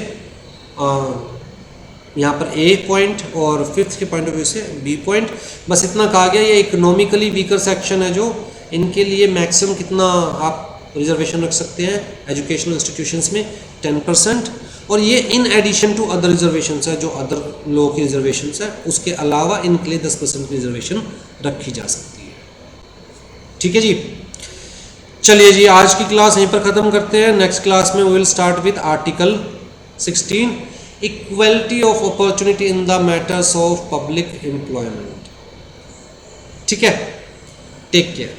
यहाँ पर ए पॉइंट और फिफ्थ के पॉइंट ऑफ व्यू से बी पॉइंट। बस इतना कहा गया, ये इकोनॉमिकली वीकर सेक्शन है जो, इनके लिए मैक्सिमम कितना आप रिजर्वेशन रख सकते हैं एजुकेशनल इंस्टीट्यूशंस में, 10%। और ये in addition to other reservation है, जो अदर लोगों की रिजर्वेशन है उसके अलावा इनके लिए 10% की रिजर्वेशन रखी जा सकती है, ठीक है जी। चलिए जी, आज की क्लास यहीं पर ख़त्म करते हैं। नेक्स्ट क्लास में we will start with article 16, equality of opportunity in the matters of public employment, ठीक है। Take care.